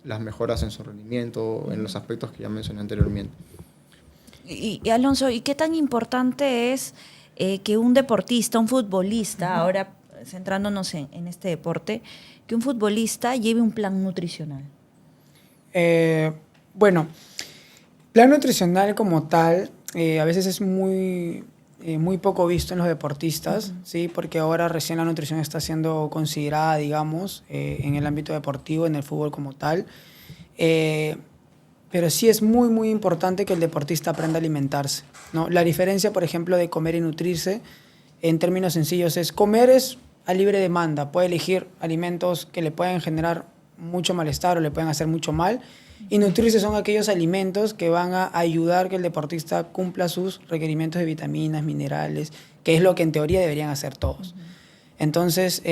las mejoras en su rendimiento, en los aspectos que ya mencioné anteriormente. Y Alonso, ¿y qué tan importante es que un deportista, un futbolista, ahora centrándonos en este deporte, que un futbolista lleve un plan nutricional? Bueno, plan nutricional como tal a veces es muy poco visto en los deportistas, ¿sí? Porque ahora recién la nutrición está siendo considerada, digamos, en el ámbito deportivo, en el fútbol como tal. Pero sí es muy, muy importante que el deportista aprenda a alimentarse, ¿no? La diferencia, por ejemplo, de comer y nutrirse, en términos sencillos, es comer es a libre demanda. Puede elegir alimentos que le pueden generar mucho malestar o le pueden hacer mucho mal. Y nutrirse son aquellos alimentos que van a ayudar que el deportista cumpla sus requerimientos de vitaminas, minerales, que es lo que en teoría deberían hacer todos. Entonces,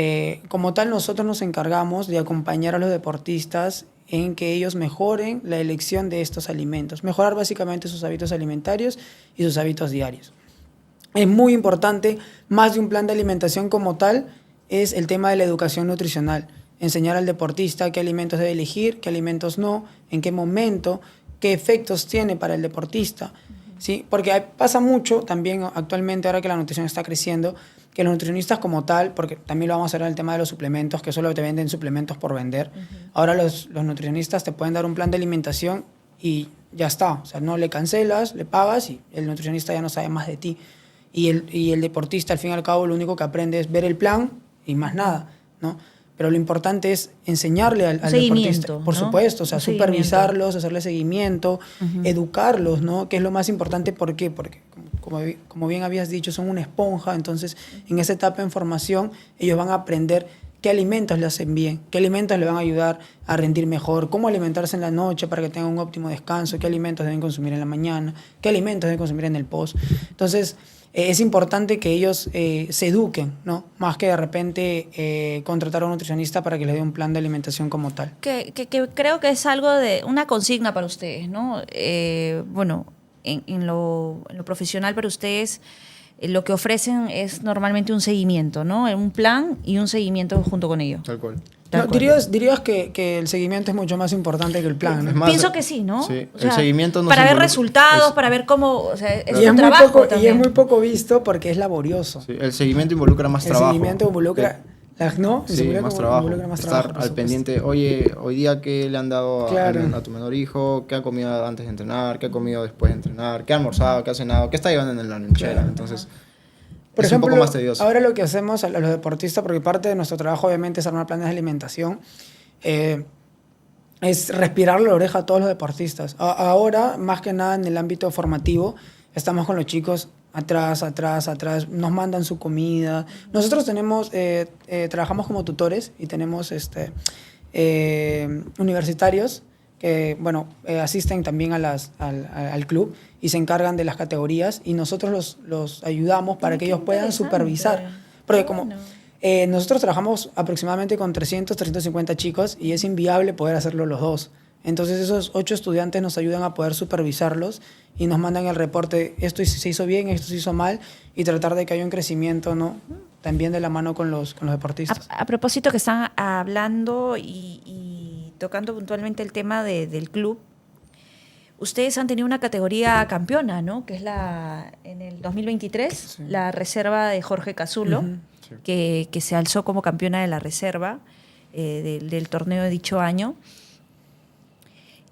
como tal, nosotros nos encargamos de acompañar a los deportistas en que ellos mejoren la elección de estos alimentos, mejorar básicamente sus hábitos alimentarios y sus hábitos diarios. Es muy importante, más de un plan de alimentación como tal, es el tema de la educación nutricional. Enseñar al deportista qué alimentos debe elegir, qué alimentos no, en qué momento, qué efectos tiene para el deportista. ¿sí? Porque pasa mucho también actualmente, ahora que la nutrición está creciendo, que los nutricionistas como tal, porque también lo vamos a ver en el tema de los suplementos, que solo te venden suplementos por vender. Ahora los nutricionistas te pueden dar un plan de alimentación y ya está. O sea, no le cancelas, le pagas y el nutricionista ya no sabe más de ti. Y el deportista, al fin y al cabo, lo único que aprende es ver el plan y más nada, ¿no? Pero lo importante es enseñarle al deportista, por supuesto, o sea, supervisarlos, hacerle seguimiento, educarlos, ¿no? Que es lo más importante. ¿Por qué? Porque, como bien habías dicho, son una esponja, entonces en esa etapa en formación ellos van a aprender qué alimentos le hacen bien, qué alimentos le van a ayudar a rendir mejor, cómo alimentarse en la noche para que tengan un óptimo descanso, qué alimentos deben consumir en la mañana, qué alimentos deben consumir en el post. Entonces, es importante que ellos se eduquen, ¿no? Más que de repente contratar a un nutricionista para que les dé un plan de alimentación como tal. Que creo que es algo de una consigna para ustedes, ¿no? Bueno, en lo profesional para ustedes, lo que ofrecen es normalmente un seguimiento, ¿no? Un plan y un seguimiento junto con ello. Tal cual. No, dirías que el seguimiento es mucho más importante que el plan, ¿no? Es más, pienso que sí, ¿no? Sí, o sea, el seguimiento no para ver involucra, resultados, para ver cómo, o sea, es y un es trabajo muy poco, también. y es muy poco visto porque es laborioso. Sí, el seguimiento involucra más trabajo. El seguimiento involucra, ¿no? Sí, más trabajo. Involucra más Estar trabajo, por al supuesto. pendiente, oye, hoy día qué le han dado Claro. a tu menor hijo, qué ha comido antes de entrenar, qué ha comido después de entrenar, qué ha almorzado, qué ha cenado, qué está llevando en la lonchera. Claro. Entonces, Por es ejemplo, un poco más tedioso. ahora lo que hacemos a los deportistas, porque parte de nuestro trabajo obviamente es armar planes de alimentación, es respirar la oreja a todos los deportistas. Ahora, más que nada en el ámbito formativo, estamos con los chicos atrás, nos mandan su comida. Nosotros trabajamos como tutores y tenemos universitarios que, bueno, asisten también al club y se encargan de las categorías y nosotros los ayudamos para que ellos puedan supervisar. Porque como nosotros trabajamos aproximadamente con 350 chicos y es inviable poder hacerlo los dos. Entonces esos 8 estudiantes nos ayudan a poder supervisarlos y nos mandan el reporte, esto se hizo bien, esto se hizo mal, y tratar de que haya un crecimiento, ¿no? También de la mano con los deportistas. A propósito que están hablando y tocando puntualmente el tema del club, ustedes han tenido una categoría campeona, ¿no? Que es en el 2023, sí, la reserva de Jorge Cazulo, sí, que se alzó como campeona de la reserva del torneo de dicho año.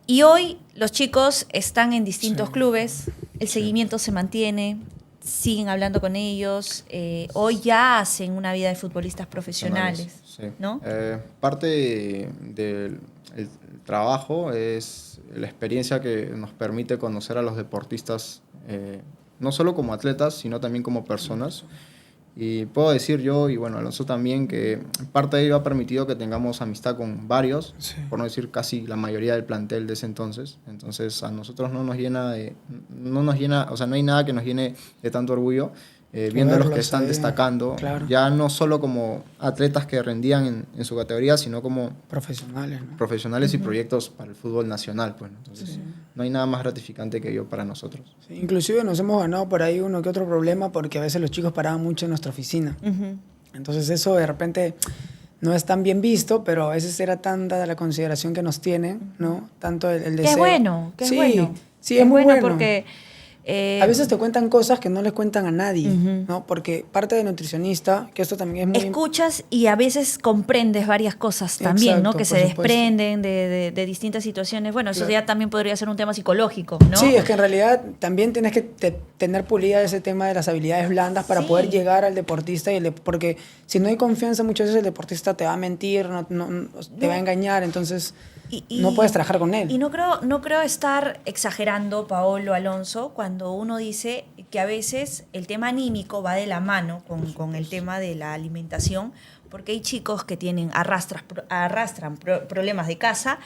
Y hoy los chicos están en distintos clubes, el seguimiento se mantiene, siguen hablando con ellos, hoy ya hacen una vida de futbolistas profesionales, sí, ¿no? Parte del trabajo es la experiencia que nos permite conocer a los deportistas, no solo como atletas, sino también como personas. Y puedo decir yo, y bueno, Alonso también, que parte de ello ha permitido que tengamos amistad con varios, sí, por no decir casi la mayoría del plantel de ese entonces. Entonces a nosotros no nos llena, o sea, no hay nada que nos llene de tanto orgullo, viendo a los que están destacando, claro, ya no solo como atletas que rendían en su categoría, sino como profesionales, ¿no? Profesionales y proyectos para el fútbol nacional, pues. Entonces, no hay nada más gratificante que ello para nosotros. Sí, inclusive nos hemos ganado por ahí uno que otro problema porque a veces los chicos paraban mucho en nuestra oficina. Entonces eso de repente no es tan bien visto, pero a veces era tanta la consideración que nos tienen, ¿no? Tanto el deseo. Qué bueno, qué bueno. Sí, es muy bueno. Porque a veces te cuentan cosas que no les cuentan a nadie, ¿no? Porque parte de nutricionista, que esto también es muy... Escuchas y a veces comprendes varias cosas también, exacto, ¿no? Que se desprenden de distintas situaciones. Bueno, eso claro, ya también podría ser un tema psicológico, ¿no? Sí, es que en realidad también tienes que tener pulida ese tema de las habilidades blandas para poder llegar al deportista, porque si no hay confianza muchas veces el deportista te va a mentir, te va a engañar, entonces... no puedes trabajar con él. Y no creo estar exagerando, Paolo, Alonso, cuando uno dice que a veces el tema anímico va de la mano con el tema de la alimentación, porque hay chicos que arrastran problemas de casa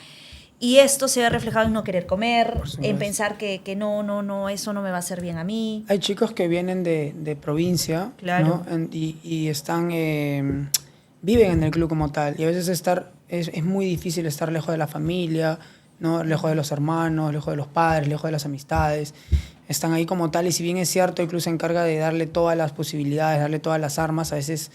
y esto se ve reflejado en no querer comer, en pensar que no, eso no me va a hacer bien a mí. Hay chicos que vienen de provincia, claro, ¿no? y están viven en el club como tal, y a veces es muy difícil estar lejos de la familia, ¿no? Lejos de los hermanos, lejos de los padres, lejos de las amistades. Están ahí como tal, y si bien es cierto, el club se encarga de darle todas las posibilidades, darle todas las armas, a veces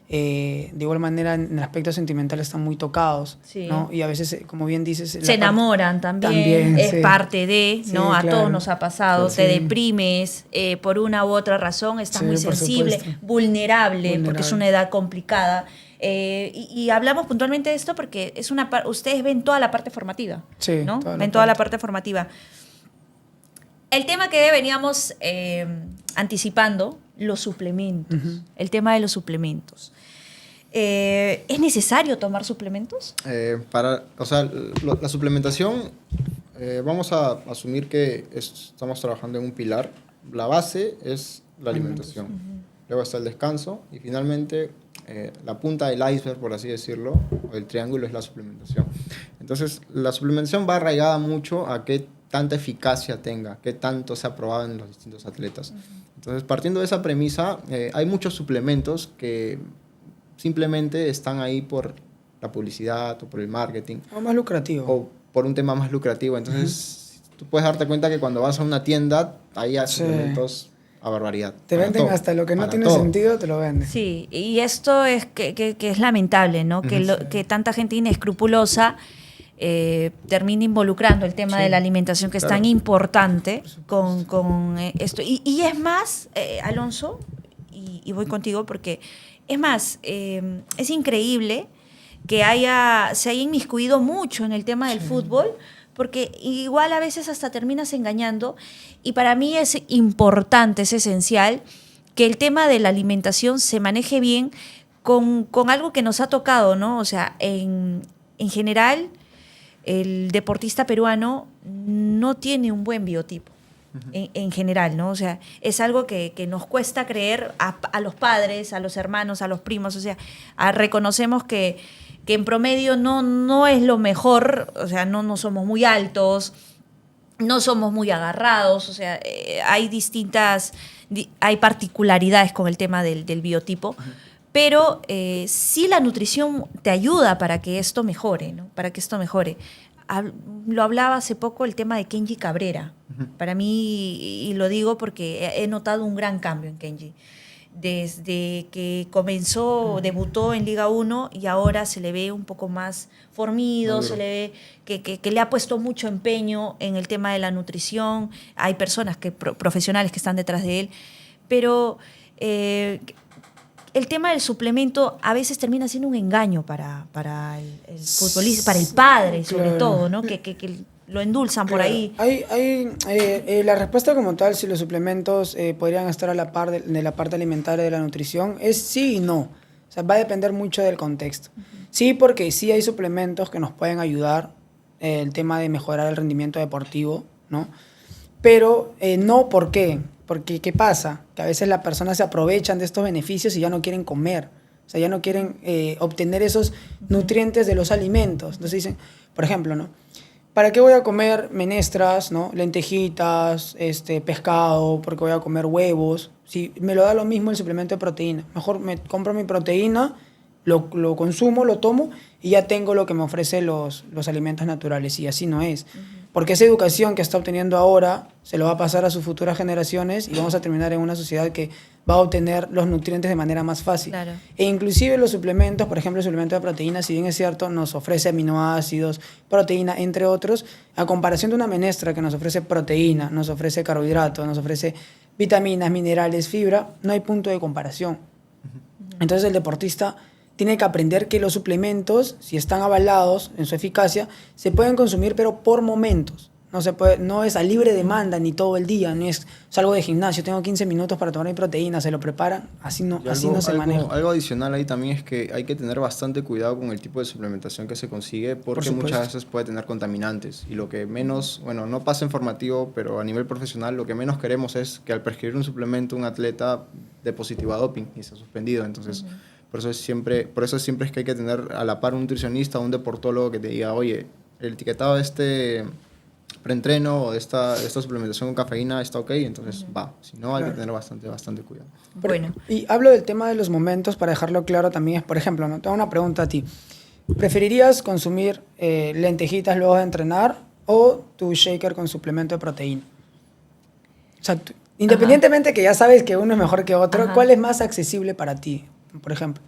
de igual manera en el aspecto sentimental están muy tocados, Sí. ¿no? Y a veces, como bien dices... Se enamoran también, es sí. parte de, Sí, ¿no? A claro. todos nos ha pasado, Sí. te deprimes por una u otra razón, estás Sí, muy por sensible, supuesto. vulnerable, porque es Vulnerable. una edad complicada. Y hablamos puntualmente de esto porque es ustedes ven toda la parte formativa, Sí, ¿no? toda la Ven toda la parte. parte formativa. El tema que veníamos anticipando, los suplementos, el tema de los suplementos. ¿Es necesario tomar suplementos? O sea, la suplementación, vamos a asumir que estamos trabajando en un pilar. La base es la alimentación. Luego está el descanso y finalmente la punta del iceberg, por así decirlo, o el triángulo es la suplementación. Entonces, la suplementación va arraigada mucho a qué tanta eficacia tenga, qué tanto se ha probado en los distintos atletas. Entonces, partiendo de esa premisa, hay muchos suplementos que simplemente están ahí por la publicidad o por el marketing O más lucrativo. o por un tema más lucrativo. Entonces, tú puedes darte cuenta que cuando vas a una tienda, hay Sí. suplementos a barbaridad. Te Para venden todo, hasta lo que no para tiene todo. sentido, te lo venden. Sí, y esto es que es lamentable, ¿no? Que tanta gente inescrupulosa termine involucrando el tema Sí, de la alimentación, que es claro. tan importante con esto. Y es más, Alonso, y voy contigo porque es más, es increíble que se haya inmiscuido mucho en el tema del fútbol, porque igual a veces hasta terminas engañando, y para mí es importante, es esencial que el tema de la alimentación se maneje bien con algo que nos ha tocado, ¿no? O sea, en general, el deportista peruano no tiene un buen biotipo. En general, ¿no? O sea, es algo que nos cuesta creer a los padres, a los hermanos, a los primos. O sea, reconocemos que en promedio no es lo mejor, o sea, no somos muy altos, no somos muy agarrados, o sea, hay particularidades con el tema del biotipo, pero sí la nutrición te ayuda para que esto mejore, ¿no? Para que esto mejore. Lo hablaba hace poco el tema de Kenji Cabrera. Para mí, y lo digo porque he notado un gran cambio en Kenji. Desde que debutó en Liga 1 y ahora se le ve un poco más formido, Maduro. se le ve que le ha puesto mucho empeño en el tema de la nutrición. Hay personas profesionales que están detrás de él, pero el tema del suplemento a veces termina siendo un engaño para el futbolista, para el padre sobre Claro. todo, ¿no? Que lo endulzan por Claro. ahí. La respuesta como tal, si los suplementos podrían estar a la par de la parte alimentaria de la nutrición, es sí y no. O sea, va a depender mucho del contexto. Sí, porque sí hay suplementos que nos pueden ayudar, el tema de mejorar el rendimiento deportivo, ¿no? Pero no, ¿por qué? Porque, ¿qué pasa? Que a veces las personas se aprovechan de estos beneficios y ya no quieren comer. O sea, ya no quieren obtener esos nutrientes de los alimentos. Entonces dicen, por ejemplo, ¿no? ¿Para qué voy a comer menestras, ¿no? Lentejitas, pescado? ¿Por qué voy a comer huevos? Si me lo da lo mismo el suplemento de proteína. Mejor me compro mi proteína, lo consumo, lo tomo y ya tengo lo que me ofrecen los alimentos naturales. Y así no es. Porque esa educación que está obteniendo ahora se lo va a pasar a sus futuras generaciones y vamos a terminar en una sociedad que va a obtener los nutrientes de manera más fácil. Claro. E inclusive los suplementos, por ejemplo el suplemento de proteína, si bien es cierto, nos ofrece aminoácidos, proteína, entre otros, a comparación de una menestra que nos ofrece proteína, nos ofrece carbohidratos, nos ofrece vitaminas, minerales, fibra, no hay punto de comparación. Entonces el deportista tiene que aprender que los suplementos, si están avalados en su eficacia, se pueden consumir, pero por momentos. No es a libre demanda ni todo el día, no es salgo de gimnasio, tengo 15 minutos para tomar mi proteína, se lo preparan, así no se maneja. Algo adicional ahí también es que hay que tener bastante cuidado con el tipo de suplementación que se consigue porque supuesto. muchas veces puede tener contaminantes y lo que menos, bueno, no pasa en formativo, pero a nivel profesional lo que menos queremos es que al prescribir un suplemento un atleta dé positivo a doping y sea suspendido, entonces por eso siempre es que hay que tener a la par un nutricionista o un deportólogo que te diga, oye, el etiquetado de este preentreno o de esta suplementación con cafeína está ok, entonces va. Si no, hay que tener bastante cuidado. Bueno. Y hablo del tema de los momentos para dejarlo claro también. Es, por ejemplo, ¿no? Te hago una pregunta a ti. ¿Preferirías consumir lentejitas luego de entrenar o tu shaker con suplemento de proteína? O sea, independientemente que ya sabes que uno es mejor que otro, Ajá. ¿cuál es más accesible para ti, por ejemplo?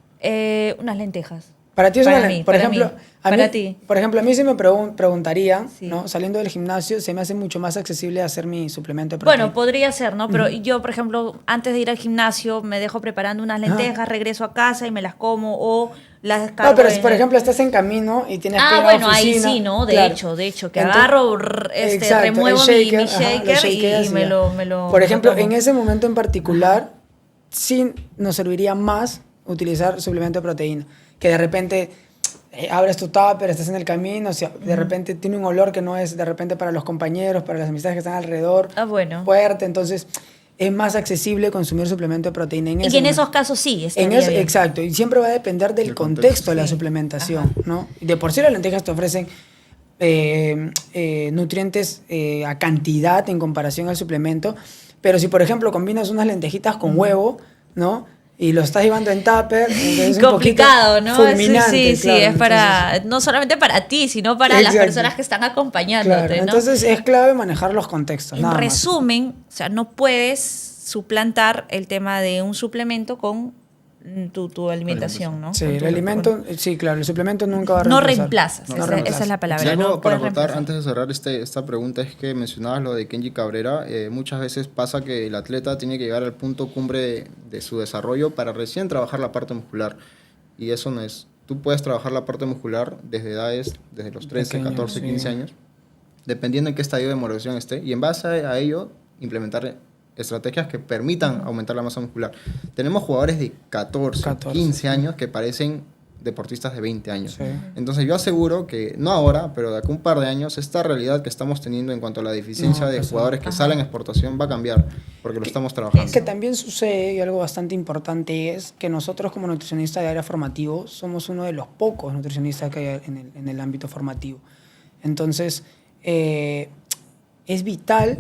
Unas lentejas. Para ti es Para una... mí, por para ejemplo, mí, a para mí, ti. Por ejemplo, a mí sí me preguntarían, Sí. ¿no? Saliendo del gimnasio, se me hace mucho más accesible hacer mi suplemento de proteína. Bueno, podría ser, ¿no? Pero yo, por ejemplo, antes de ir al gimnasio, me dejo preparando unas lentejas, regreso a casa y me las como o las descargo. No, pero si, por ejemplo, estás en camino y tienes que ir a la bueno, ahí oficina, sí, ¿no? De claro. hecho, que Entonces, agarro, exacto, remuevo el mi ajá, lo shaker shakeas y y me ya. lo Por ejemplo, tomo. en ese momento en particular, sí nos serviría más utilizar suplemento de proteína. Que de repente abres tu tupper, estás en el camino, o sea, de repente tiene un olor que no es de repente para los compañeros, para las amistades que están alrededor, Bueno. fuerte, entonces es más accesible consumir suplemento de proteína. Y que en esos casos sí, en estaría bien. exacto, y siempre va a depender del El contexto contexto. de la Sí. suplementación, Ajá. ¿no? Y de por sí las lentejas te ofrecen nutrientes a cantidad en comparación al suplemento, pero si por ejemplo combinas unas lentejitas con huevo, ¿no? Y lo estás llevando en tupper, entonces es un Complicado, poquito ¿no? fulminante, Sí, claro, es para, entonces, no solamente para ti, sino para las exacto. personas que están acompañándote, claro, ¿no? entonces es clave manejar los contextos, En nada más. resumen, o sea, no puedes suplantar el tema de un suplemento con tu alimentación, ¿no? Sí, Con el tu- alimento, sí, claro, el suplemento nunca va a No reemplazar. reemplazas, No esa reemplazas. es la palabra. Y algo No para puedes acotar reemplazar. antes de cerrar esta pregunta es que mencionabas lo de Kenji Cabrera. Muchas veces pasa que el atleta tiene que llegar al punto cumbre de su desarrollo para recién trabajar la parte muscular. Y eso no es. Tú puedes trabajar la parte muscular desde edades, desde los 13, Pequeño, 14, sí. 15 años, dependiendo en qué estadio de maduración esté. Y en base a ello, implementar estrategias que permitan aumentar la masa muscular. Tenemos jugadores de 14, 15 años que parecen deportistas de 20 años. Sí. Entonces yo aseguro que, no ahora, pero de acá un par de años, esta realidad que estamos teniendo en cuanto a la deficiencia No, de pues, jugadores que ajá. salen a exportación va a cambiar, porque lo estamos trabajando. Que también sucede, y algo bastante importante es que nosotros como nutricionistas de área formativo somos uno de los pocos nutricionistas que hay en el ámbito formativo. Entonces, es vital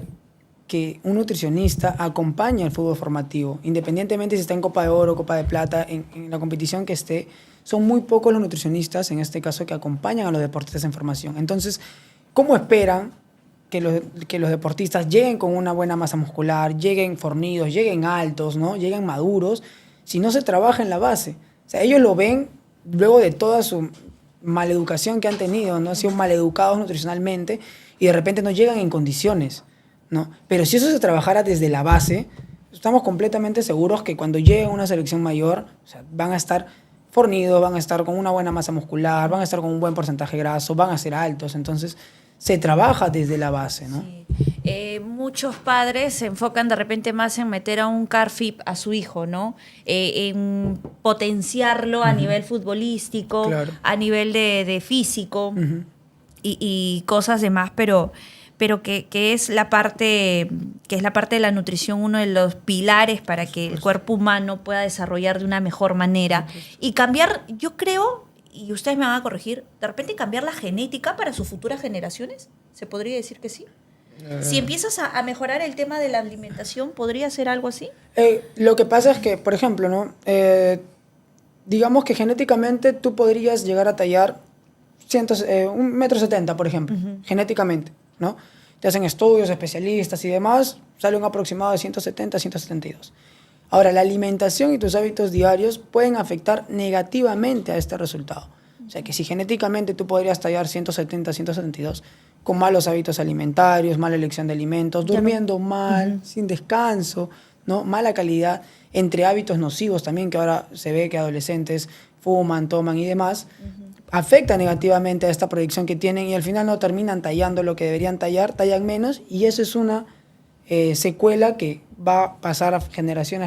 que un nutricionista acompañe al fútbol formativo, independientemente si está en Copa de Oro, Copa de Plata, en la competición que esté, son muy pocos los nutricionistas, en este caso, que acompañan a los deportistas en formación. Entonces, ¿cómo esperan que los deportistas lleguen con una buena masa muscular, lleguen fornidos, lleguen altos, ¿no? Lleguen maduros, si no se trabaja en la base? O sea, ellos lo ven luego de toda su maleducación que han tenido, ¿no? Han sido maleducados nutricionalmente y de repente no llegan en condiciones, ¿no? Pero si eso se trabajara desde la base, estamos completamente seguros que cuando lleguen a una selección mayor, o sea, van a estar fornidos, van a estar con una buena masa muscular, van a estar con un buen porcentaje graso, van a ser altos. Entonces, se trabaja desde la base, ¿no? Sí. Muchos padres se enfocan de repente más en meter a un CARFIP a su hijo, ¿no? En potenciarlo a nivel futbolístico, Claro. a nivel de físico Ujú. y cosas demás, pero que es la parte de la nutrición uno de los pilares para que el cuerpo humano pueda desarrollar de una mejor manera y cambiar, yo creo, y ustedes me van a corregir, de repente cambiar la genética para sus futuras generaciones, ¿se podría decir que sí? Si empiezas a mejorar el tema de la alimentación, ¿podría ser algo así? Lo que pasa es que, por ejemplo, ¿no? Digamos que genéticamente tú podrías llegar a tallar 1,70 m, por ejemplo, genéticamente, ¿no? Te hacen estudios, especialistas y demás, sale un aproximado de 170, 172. Ahora, la alimentación y tus hábitos diarios pueden afectar negativamente a este resultado. O sea, que si genéticamente tú podrías tallar 170, 172, con malos hábitos alimentarios, mala elección de alimentos, durmiendo mal, sin descanso, ¿no? Mala calidad, entre hábitos nocivos también, que ahora se ve que adolescentes fuman, toman y demás, afecta negativamente a esta proyección que tienen y al final no terminan tallando lo que deberían tallar, tallan menos y eso es una secuela que va a pasar a generación,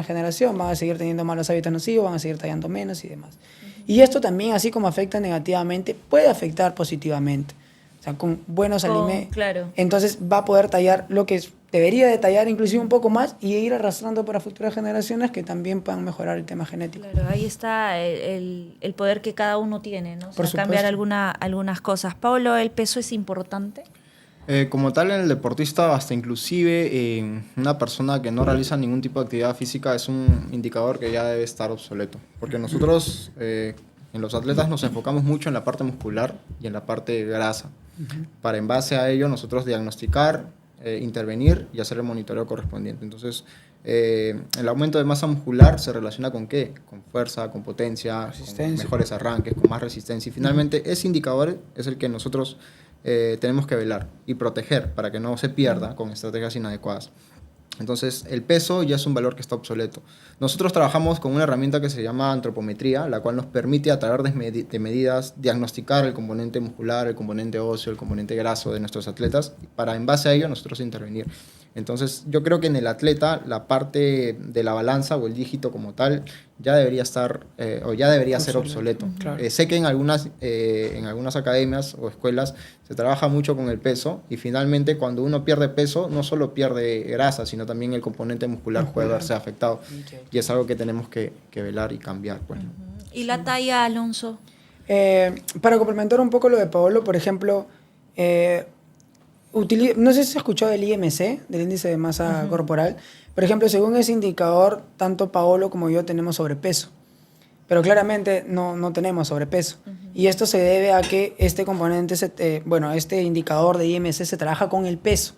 van a seguir teniendo malos hábitos nocivos, van a seguir tallando menos y demás. Y esto también, así como afecta negativamente, puede afectar positivamente. O sea, con buenos alimentos. Claro. Entonces va a poder tallar lo que debería de tallar inclusive un poco más y ir arrastrando para futuras generaciones que también puedan mejorar el tema genético. Claro, ahí está el poder que cada uno tiene, ¿no? O sea, Por supuesto. cambiar algunas cosas. Pablo, ¿el peso es importante? Como tal, en el deportista, hasta inclusive en una persona que no realiza ningún tipo de actividad física, es un indicador que ya debe estar obsoleto. Porque nosotros, en los atletas, nos enfocamos mucho en la parte muscular y en la parte grasa. Para en base a ello nosotros diagnosticar, intervenir y hacer el monitoreo correspondiente. Entonces, El aumento de masa muscular se relaciona con ¿qué? Con fuerza, con potencia, con Resistencia. mejores arranques, con más resistencia. Y finalmente ese indicador es el que nosotros tenemos que velar y proteger para que no se pierda con estrategias inadecuadas. Entonces, el peso ya es un valor que está obsoleto. Nosotros trabajamos con una herramienta que se llama antropometría, la cual nos permite a través de medidas diagnosticar el componente muscular, el componente óseo, el componente graso de nuestros atletas, para en base a ello nosotros intervenir. Entonces, yo creo que en el atleta la parte de la balanza o el dígito como tal ya debería estar o ya debería ser obsoleto. Claro. Sé que en algunas academias o escuelas se trabaja mucho con el peso y finalmente cuando uno pierde peso no solo pierde grasa, sino también el componente muscular puede verse afectado. Okay. Y es algo que tenemos que velar y cambiar. Pues. ¿Y la talla, Alonso? Para complementar un poco lo de Paolo, por ejemplo, no sé si has escuchado del IMC, del índice de masa corporal. Por ejemplo, según ese indicador, tanto Paolo como yo tenemos sobrepeso. Pero claramente no tenemos sobrepeso. Y esto se debe a que este componente, este indicador de IMC se trabaja con el peso.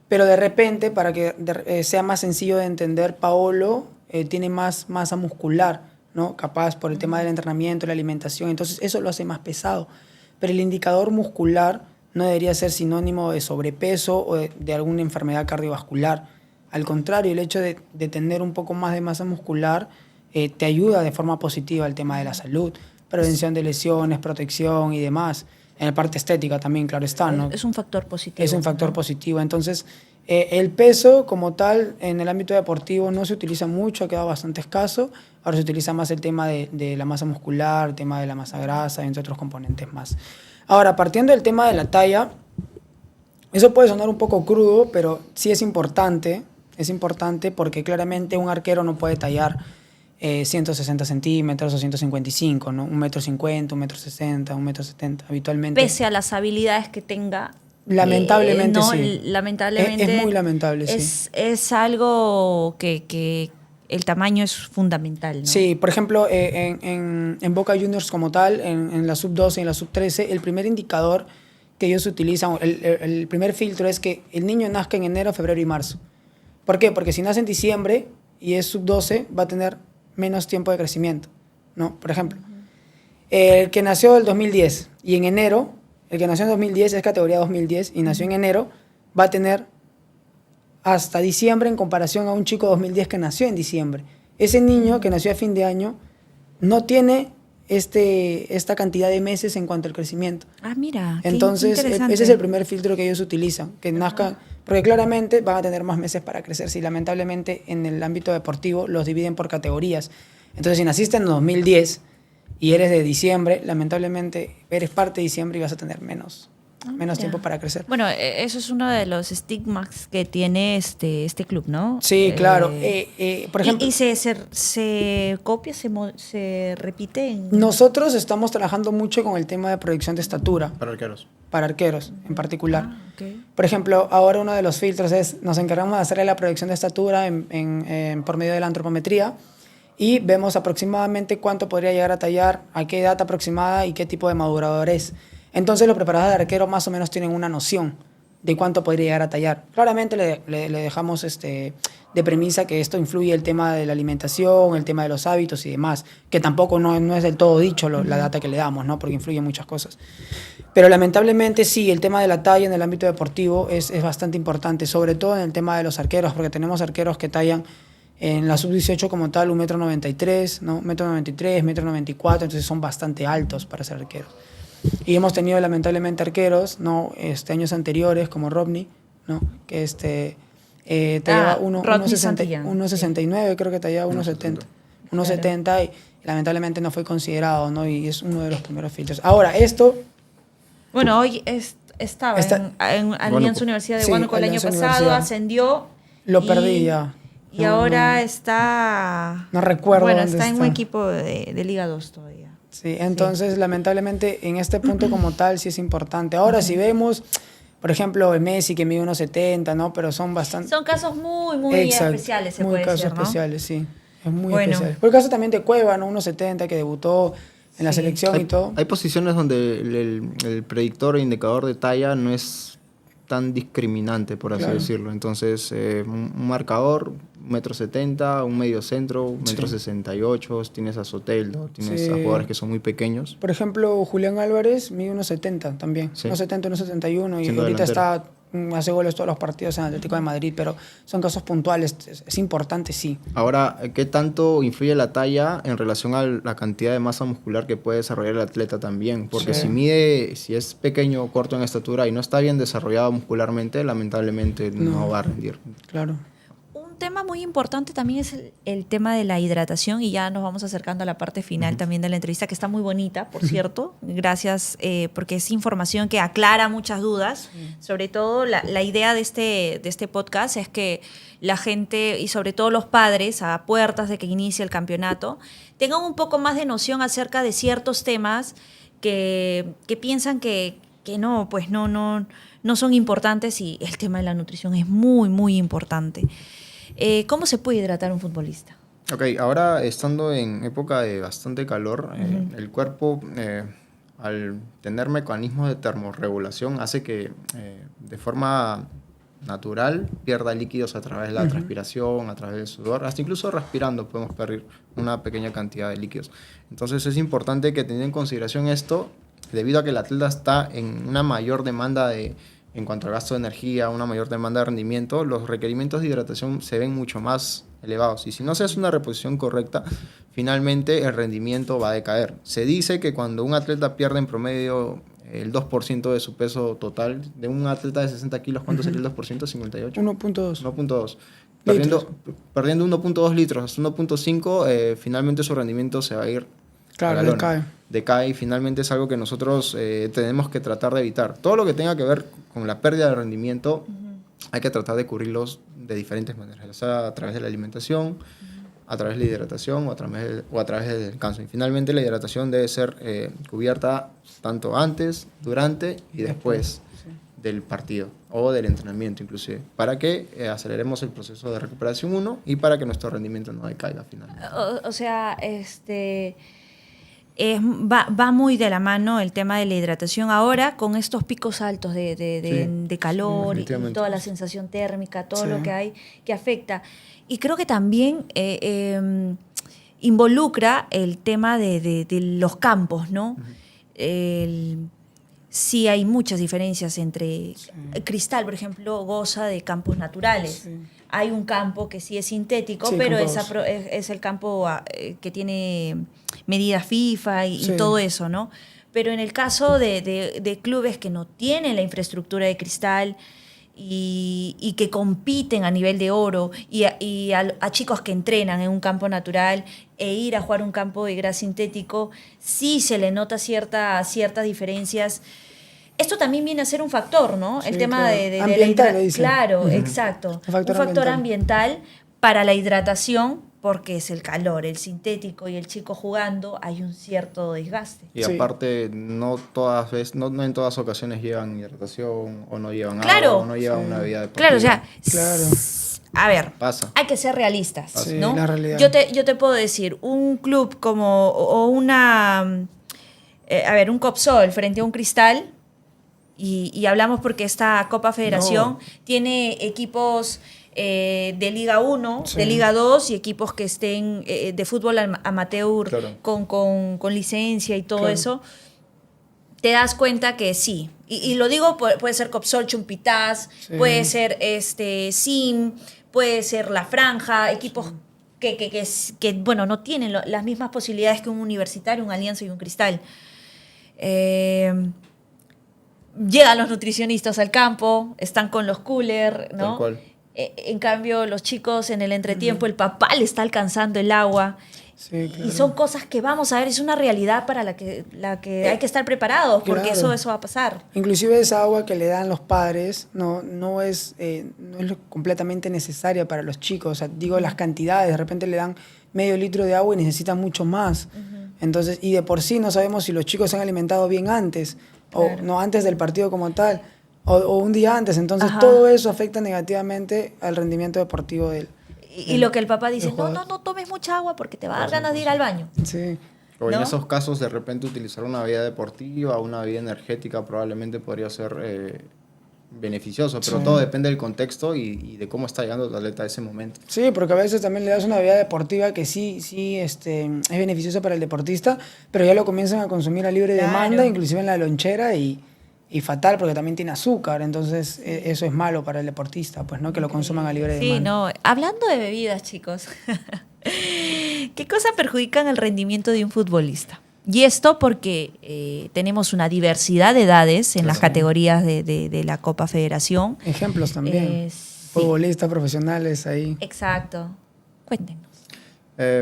Pero de repente, para que sea más sencillo de entender, Paolo tiene más masa muscular, ¿no? Capaz por el tema del entrenamiento, la alimentación. Entonces eso lo hace más pesado. Pero el indicador muscular no debería ser sinónimo de sobrepeso o de alguna enfermedad cardiovascular. Al contrario, el hecho de tener un poco más de masa muscular te ayuda de forma positiva al tema de la salud, prevención de lesiones, protección y demás. En la parte estética también, claro está, ¿no? Es un factor positivo. Es un factor positivo. Entonces, el peso como tal en el ámbito deportivo no se utiliza mucho, ha quedado bastante escaso. Ahora se utiliza más el tema de la masa muscular, el tema de la masa grasa, entre otros componentes más. Ahora, partiendo del tema de la talla, eso puede sonar un poco crudo, pero sí es importante porque claramente un arquero no puede tallar 160 centímetros o 155, ¿no? 1,50 m, 1,60 m, 1,70 m habitualmente. Pese a las habilidades que tenga. Lamentablemente no, sí. Lamentablemente. Es muy lamentable, sí. Es algo que el tamaño es fundamental, ¿no? Sí, por ejemplo, en Boca Juniors como tal, en la sub-12 y en la sub-13, el primer indicador que ellos utilizan, el primer filtro es que el niño nazca en enero, febrero y marzo. ¿Por qué? Porque si nace en diciembre y es sub-12, va a tener menos tiempo de crecimiento, ¿no? Por ejemplo, el que nació el 2010 y en enero, el que nació en 2010 es categoría 2010 y nació en enero, va a tener hasta diciembre en comparación a un chico 2010 que nació en diciembre. Ese niño que nació a fin de año no tiene esta cantidad de meses en cuanto al crecimiento. Ah, mira, Entonces, qué interesante. ese es el primer filtro que ellos utilizan, que nazcan, porque claramente van a tener más meses para crecer. Si lamentablemente en el ámbito deportivo los dividen por categorías. Entonces, si naciste en 2010 y eres de diciembre, lamentablemente eres parte de diciembre y vas a tener menos tiempo para crecer. Bueno, eso es uno de los estigmas que tiene este club, ¿no? Sí, claro. Por ejemplo, ¿Y se copia, se repite? Nosotros estamos trabajando mucho con el tema de proyección de estatura. Para arqueros. Para arqueros, en particular. Ah, okay. Por ejemplo, ahora uno de los filtros es, nos encargamos de hacerle la proyección de estatura por medio de la antropometría y vemos aproximadamente cuánto podría llegar a tallar, a qué edad aproximada y qué tipo de madurador es. Entonces los preparadores de arquero más o menos tienen una noción de cuánto podría llegar a tallar. Claramente le dejamos de premisa que esto influye el tema de la alimentación, el tema de los hábitos y demás, que tampoco no es del todo dicho la data que le damos, ¿no? Porque influye muchas cosas. Pero lamentablemente sí, el tema de la talla en el ámbito deportivo es bastante importante, sobre todo en el tema de los arqueros, porque tenemos arqueros que tallan en la sub-18 como tal 1,93 m, ¿no? 1,93 m, 1,94 m, entonces son bastante altos para ser arqueros. Y hemos tenido lamentablemente arqueros, ¿no? Años anteriores como Rodney, ¿no? Que tallaba 1,69, creo que tallaba 1,70. 1,70 y lamentablemente no fue considerado, ¿no? Y es uno de los primeros filtros. Ahora, esto... Bueno, hoy estaba en Alianza Universidad de Huánuco el año pasado, ascendió. Lo perdí ya. Y ahora está... No recuerdo Bueno, dónde está en un equipo de Liga 2 todavía. Sí, entonces lamentablemente en este punto como tal sí es importante. Ahora si vemos, por ejemplo, Messi que mide 1,70, ¿no? Pero son bastante... Son casos muy especiales, se puede decir, ¿no? Muy casos especiales, sí. Es muy especial. Por el caso también de Cueva, ¿no? 1,70 que debutó en la selección y todo. Hay posiciones donde el predictor o indicador de talla no es tan discriminante, por así Claro. decirlo. Entonces, un marcador, 1,70 m, un medio centro, 1,68 m, tienes a Soteldo, tienes Sí. a jugadores que son muy pequeños. Por ejemplo, Julián Álvarez mide 1,70 también. Sí. 1,70, 1,71 y Siendo ahorita delantero. hace goles todos los partidos en Atlético de Madrid, pero son casos puntuales. Es importante, sí. Ahora, ¿qué tanto influye la talla en relación a la cantidad de masa muscular que puede desarrollar el atleta también? Porque Sí. si es pequeño o corto en estatura y no está bien desarrollado muscularmente, lamentablemente no va a rendir. Claro. Un tema muy importante también es el tema de la hidratación y ya nos vamos acercando a la parte final también de la entrevista, que está muy bonita, por cierto. Gracias, porque es información que aclara muchas dudas. Sobre todo la idea de este podcast es que la gente y sobre todo los padres, a puertas de que inicie el campeonato, tengan un poco más de noción acerca de ciertos temas que piensan que no, pues no son importantes, y el tema de la nutrición es muy, muy importante. ¿Cómo se puede hidratar un futbolista? Ok, ahora estando en época de bastante calor, el cuerpo, al tener mecanismos de termorregulación, hace que de forma natural pierda líquidos a través de la transpiración, a través del sudor, hasta incluso respirando podemos perder una pequeña cantidad de líquidos. Entonces es importante que tengan en consideración esto, debido a que el atleta está en una mayor demanda en cuanto al gasto de energía, una mayor demanda de rendimiento, los requerimientos de hidratación se ven mucho más elevados. Y si no se hace una reposición correcta, finalmente el rendimiento va a decaer. Se dice que cuando un atleta pierde en promedio el 2% de su peso total, de un atleta de 60 kilos, ¿cuánto sería el 2%? 58. 1.2. 1.2. Litros. Perdiendo 1.2 litros hasta 1.5, finalmente su rendimiento se va a ir Claro, a la lona. decae. Decae, y finalmente es algo que nosotros tenemos que tratar de evitar. Todo lo que tenga que ver con la pérdida de rendimiento hay que tratar de cubrirlos de diferentes maneras, ya sea a través de la alimentación, a través de la hidratación o a través del descanso. Y finalmente la hidratación debe ser cubierta tanto antes, durante y después del partido o del entrenamiento inclusive, para que aceleremos el proceso de recuperación 1 y para que nuestro rendimiento no decaiga finalmente. O sea, va muy de la mano el tema de la hidratación ahora con estos picos altos de calor y definitivamente. toda la sensación térmica, todo Sí. lo que hay que afecta. Y creo que también involucra el tema de los campos, ¿no? Sí hay muchas diferencias entre... Cristal, por ejemplo, goza de campos naturales. Sí. Hay un campo que sí es sintético, Sí, pero campo es el campo que tiene medidas FIFA y Sí. todo eso, ¿no? Pero en el caso de clubes que no tienen la infraestructura de Cristal y que compiten a nivel de oro y a chicos que entrenan en un campo natural e ir a jugar un campo de gras sintético, sí se le nota ciertas diferencias. Esto también viene a ser un factor, ¿no? Sí, el tema claro. de Ambiental, le dicen. Claro, exacto. Un factor ambiental para la hidratación, porque es el calor, el sintético y el chico jugando, hay un cierto desgaste. Y Sí. aparte, no en todas ocasiones llevan hidratación o no llevan Claro. agua o no llevan Sí. una bebida deportiva. Claro, o sea, Claro. a ver, Pasa. hay que ser realistas, Sí, ¿no? la realidad. Yo te puedo decir, un club como, o una, un Copsol frente a un Cristal, y hablamos porque esta Copa Federación tiene equipos de Liga 1, Sí. de Liga 2 y equipos que estén de fútbol amateur Claro. con licencia y todo Claro. eso. Te das cuenta que sí. Y lo digo, puede ser Copsol Chumpitaz, Sí. puede ser SIM, puede ser La Franja, equipos que bueno, no tienen las mismas posibilidades que un Universitario, un Alianza y un Cristal. Llegan los nutricionistas al campo, están con los coolers, ¿no? Tal cual. En cambio, los chicos en el entretiempo, el papá le está alcanzando el agua. Sí, claro. Y son cosas que vamos a ver, es una realidad para la que hay que estar preparados, porque Claro. eso va a pasar. Inclusive esa agua que le dan los padres no es completamente necesaria para los chicos. O sea, digo las cantidades, de repente le dan medio litro de agua y necesitan mucho más. Entonces, y de por sí no sabemos si los chicos se han alimentado bien antes, Claro. o no antes del partido como tal, o un día antes. Entonces, Ajá. todo eso afecta negativamente al rendimiento deportivo del... Y lo que el papá dice, el jugador. no tomes mucha agua porque te va a dar ganas de ir al baño. Sí, O en ¿no? esos casos, de repente, utilizar una bebida deportiva, una bebida energética, probablemente podría ser beneficioso, pero Sí. todo depende del contexto y de cómo está llegando el atleta a ese momento. Sí, porque a veces también le das una vida deportiva que sí, es beneficiosa para el deportista, pero ya lo comienzan a consumir a libre Claro. demanda, inclusive en la lonchera y fatal porque también tiene azúcar, entonces eso es malo para el deportista, pues no que lo consuman a libre Sí, demanda. no. Hablando de bebidas, chicos, ¿qué cosas perjudican el rendimiento de un futbolista? Y esto porque tenemos una diversidad de edades en las Claro. categorías de la Copa Federación. Ejemplos también, Sí. futbolistas profesionales ahí. Exacto. Cuéntenos.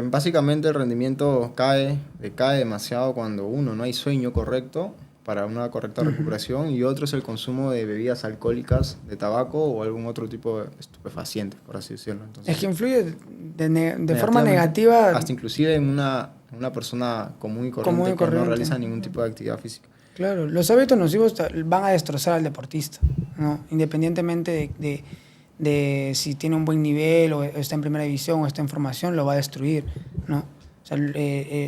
Básicamente el rendimiento decae demasiado cuando uno no hay sueño correcto para una correcta recuperación y otro es el consumo de bebidas alcohólicas, de tabaco o algún otro tipo de estupefaciente, por así decirlo. Entonces, Es que influye de forma negativa. hasta inclusive en una persona común y corriente Común y que no corriente. realiza ningún tipo de actividad física. Claro, los hábitos nocivos van a destrozar al deportista, ¿no? Independientemente de si tiene un buen nivel o está en primera división o está en formación, lo va a destruir, ¿no? O sea,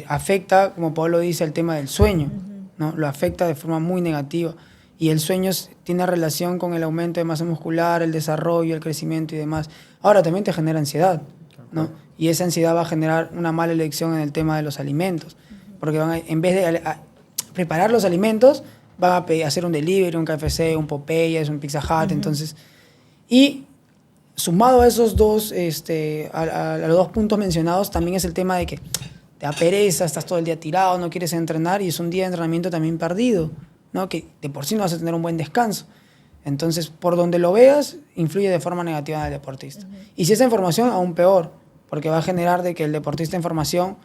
afecta, como Pablo dice, el tema del sueño, ¿no? Lo afecta de forma muy negativa. Y el sueño tiene relación con el aumento de masa muscular, el desarrollo, el crecimiento y demás. Ahora también te genera ansiedad, ¿no? Y esa ansiedad va a generar una mala elección en el tema de los alimentos. Porque en vez de preparar los alimentos, van a hacer un delivery, un KFC, un Popeyes, un Pizza Hut, entonces... Y sumado a esos dos, a los dos puntos mencionados, también es el tema de que te da pereza, estás todo el día tirado, no quieres entrenar y es un día de entrenamiento también perdido, ¿no? Que de por sí no vas a tener un buen descanso. Entonces, por donde lo veas, influye de forma negativa en el deportista. Y si es en formación, aún peor, porque va a generar de que el deportista en formación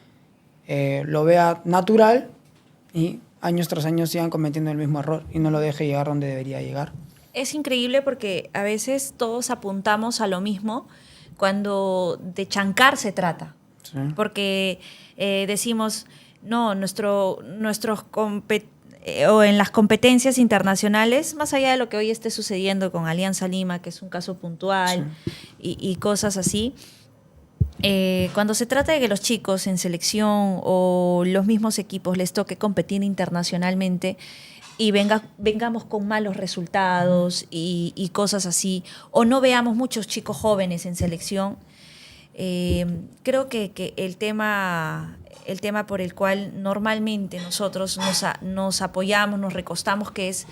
lo vea natural y años tras años sigan cometiendo el mismo error y no lo deje llegar donde debería llegar. Es increíble porque a veces todos apuntamos a lo mismo cuando de chancar se trata. Sí. Porque decimos, no, o en las competencias internacionales, más allá de lo que hoy esté sucediendo con Alianza Lima, que es un caso puntual, y cosas así, cuando se trata de que los chicos en selección o los mismos equipos les toque competir internacionalmente y vengamos con malos resultados y cosas así, o no veamos muchos chicos jóvenes en selección, creo que el tema por el cual normalmente nosotros nos apoyamos, nos recostamos, que es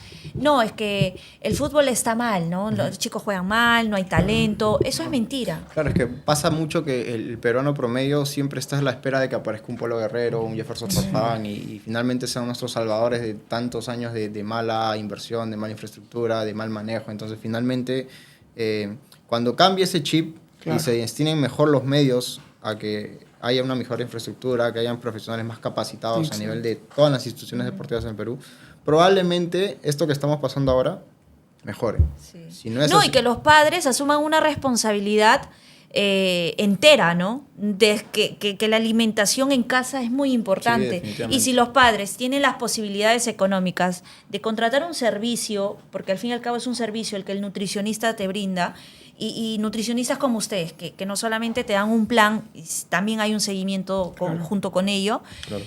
que el fútbol está mal, ¿no? Los chicos juegan mal, no hay talento. Eso es mentira. Claro, es que pasa mucho que el peruano promedio siempre está a la espera de que aparezca un Polo Guerrero, un Jefferson Farfán y finalmente sean nuestros salvadores de tantos años de mala inversión, de mala infraestructura, de mal manejo. Entonces, finalmente, cuando cambie ese chip y se destinen mejor los medios a que haya una mejor infraestructura, que hayan profesionales más capacitados a nivel de todas las instituciones deportivas en Perú, probablemente esto que estamos pasando ahora mejore. Sí. Si no es No, así- y que los padres asuman una responsabilidad entera, ¿no? De que la alimentación en casa es muy Sí, importante. definitivamente. Y si los padres tienen las posibilidades económicas de contratar un servicio, porque al fin y al cabo es un servicio el que el nutricionista te brinda, y nutricionistas como ustedes, que no solamente te dan un plan, también hay un seguimiento junto con ello. Claro.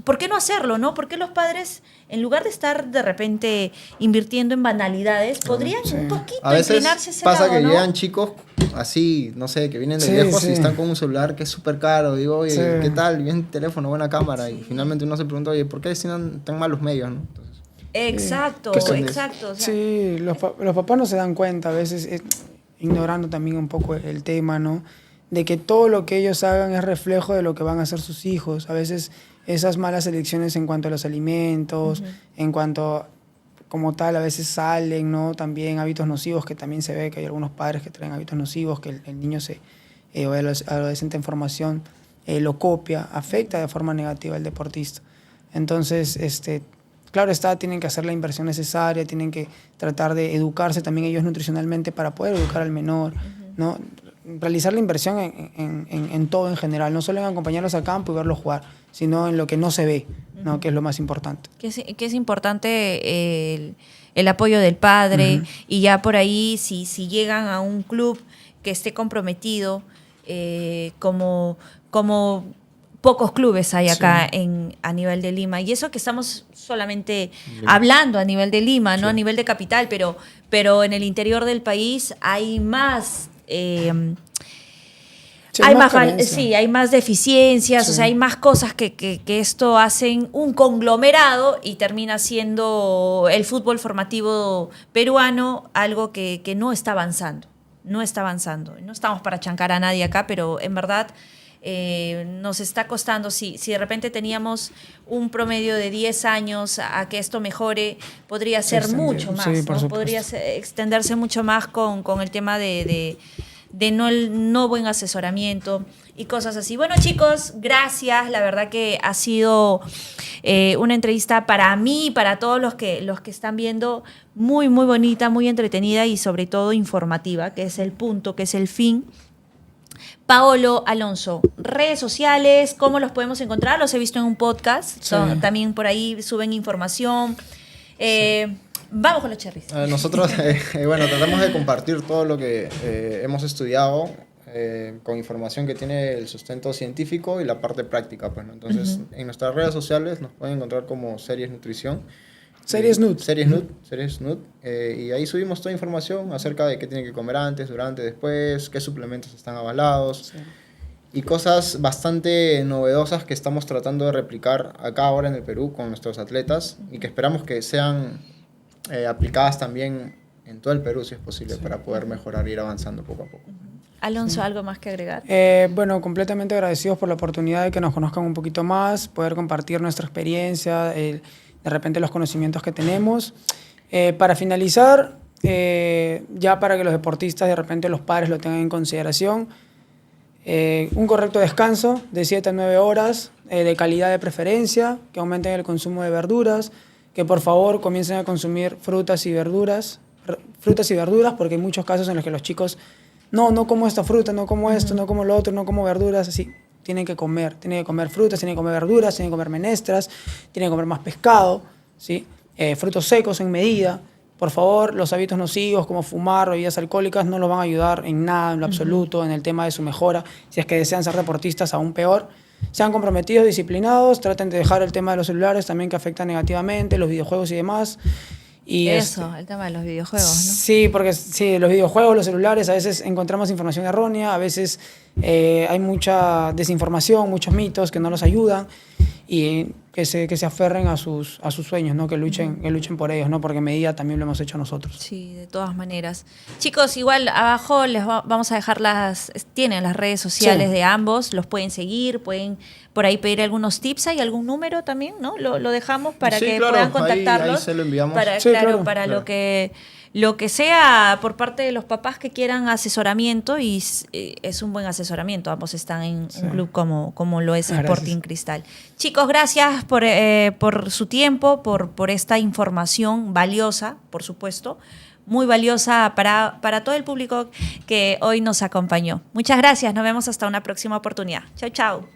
¿Por qué no hacerlo, no? ¿Por qué los padres, en lugar de estar de repente invirtiendo en banalidades, podrían un poquito A veces inclinarse a ese pasa lado, que ¿no? llegan chicos así, no sé, que vienen de Sí, lejos sí. y están con un celular que es súper caro. Digo, oye, Sí. ¿qué tal? Bien teléfono, buena cámara. Y finalmente uno se pregunta, oye, ¿por qué destinan tan malos medios? ¿No? Entonces, Exacto, ¿Qué son? exacto. O sea, Sí, los papás no se dan cuenta, a veces ignorando también un poco el tema, ¿no? De que todo lo que ellos hagan es reflejo de lo que van a hacer sus hijos. A veces esas malas elecciones en cuanto a los alimentos, en cuanto como tal, a veces salen, ¿no? También hábitos nocivos, que también se ve que hay algunos padres que traen hábitos nocivos, que el niño o el adolescente en formación lo copia, afecta de forma negativa al deportista. Entonces, claro está, tienen que hacer la inversión necesaria, tienen que tratar de educarse también ellos nutricionalmente para poder educar al menor, ¿no? Realizar la inversión en todo en general, no solo en acompañarlos al campo y verlos jugar, sino en lo que no se ve, ¿no? Que es lo más importante. que es importante el apoyo del padre, y ya por ahí, si llegan a un club que esté comprometido, como pocos clubes hay acá a nivel de Lima, y eso que estamos solamente hablando a nivel de Lima, no a nivel de capital, pero pero en el interior del país hay más... Sí, hay más más, carencia. sí, hay más deficiencias, Sí. o sea, hay más cosas que esto hacen un conglomerado y termina siendo el fútbol formativo peruano algo que no está avanzando. No está avanzando. No estamos para chancar a nadie acá, pero en verdad nos está costando. Si de repente teníamos un promedio de 10 años a que esto mejore, podría ser extendido. mucho más, Sí, por ¿no? supuesto. Podría extenderse mucho más con el tema de no buen asesoramiento y cosas así. Bueno, chicos, gracias. La verdad que ha sido una entrevista para mí y para todos los que están viendo muy, muy bonita, muy entretenida y sobre todo informativa, que es el punto, que es el fin. Paolo Alonso, redes sociales, ¿cómo los podemos encontrar? Los he visto en un podcast, Sí. también por ahí suben información. Vamos con los cherries. Nosotros, bueno, tratamos de compartir todo lo que hemos estudiado con información que tiene el sustento científico y la parte práctica, pues, ¿no? Entonces, en nuestras redes sociales nos pueden encontrar como Series Nutrición. Series Nut. Series Nut. Y ahí subimos toda información acerca de qué tienen que comer antes, durante, después, qué suplementos están avalados. Sí. Y cosas bastante novedosas que estamos tratando de replicar acá ahora en el Perú con nuestros atletas y que esperamos que sean aplicadas también en todo el Perú, si es posible, para poder mejorar e ir avanzando poco a poco. Alonso, ¿algo más que agregar? Bueno, completamente agradecidos por la oportunidad de que nos conozcan un poquito más, poder compartir nuestra experiencia, de repente los conocimientos que tenemos. Para finalizar, ya para que los deportistas, de repente los padres lo tengan en consideración, un correcto descanso de 7 a 9 horas, de calidad de preferencia, que aumenten el consumo de verduras, que por favor comiencen a consumir frutas y verduras, porque hay muchos casos en los que los chicos, no como esta fruta, no como esto, no como lo otro, no como verduras, así. Tienen que comer frutas, tienen que comer verduras, tienen que comer menestras, tienen que comer más pescado, ¿sí? Frutos secos en medida. Por favor, los hábitos nocivos como fumar, bebidas alcohólicas no los van a ayudar en nada, en lo absoluto, en el tema de su mejora. Si es que desean ser deportistas, aún peor. Sean comprometidos, disciplinados, traten de dejar el tema de los celulares también que afecta negativamente, los videojuegos y demás. Y Eso, el tema de los videojuegos, ¿no? Sí, porque sí, los videojuegos, los celulares, a veces encontramos información errónea, a veces hay mucha desinformación, muchos mitos que no los ayudan y que se aferren a sus sueños, ¿no? Que luchen por ellos, ¿no? Porque en medida también lo hemos hecho nosotros. Sí, de todas maneras. Chicos, igual abajo vamos a dejar tienen las redes sociales Sí. de ambos, los pueden seguir, pueden por ahí pedir algunos tips, ¿hay algún número también, no? Lo dejamos para Sí, que claro, puedan ahí contactarlos. se lo enviamos. Para, Sí, claro, claro. para Claro. lo que sea por parte de los papás que quieran asesoramiento y es un buen asesoramiento. Ambos están en un club como lo es Gracias. Sporting Cristal. Chicos, gracias por su tiempo, por esta información valiosa, por supuesto, muy valiosa para todo el público que hoy nos acompañó. Muchas gracias, nos vemos hasta una próxima oportunidad. Chau, chau.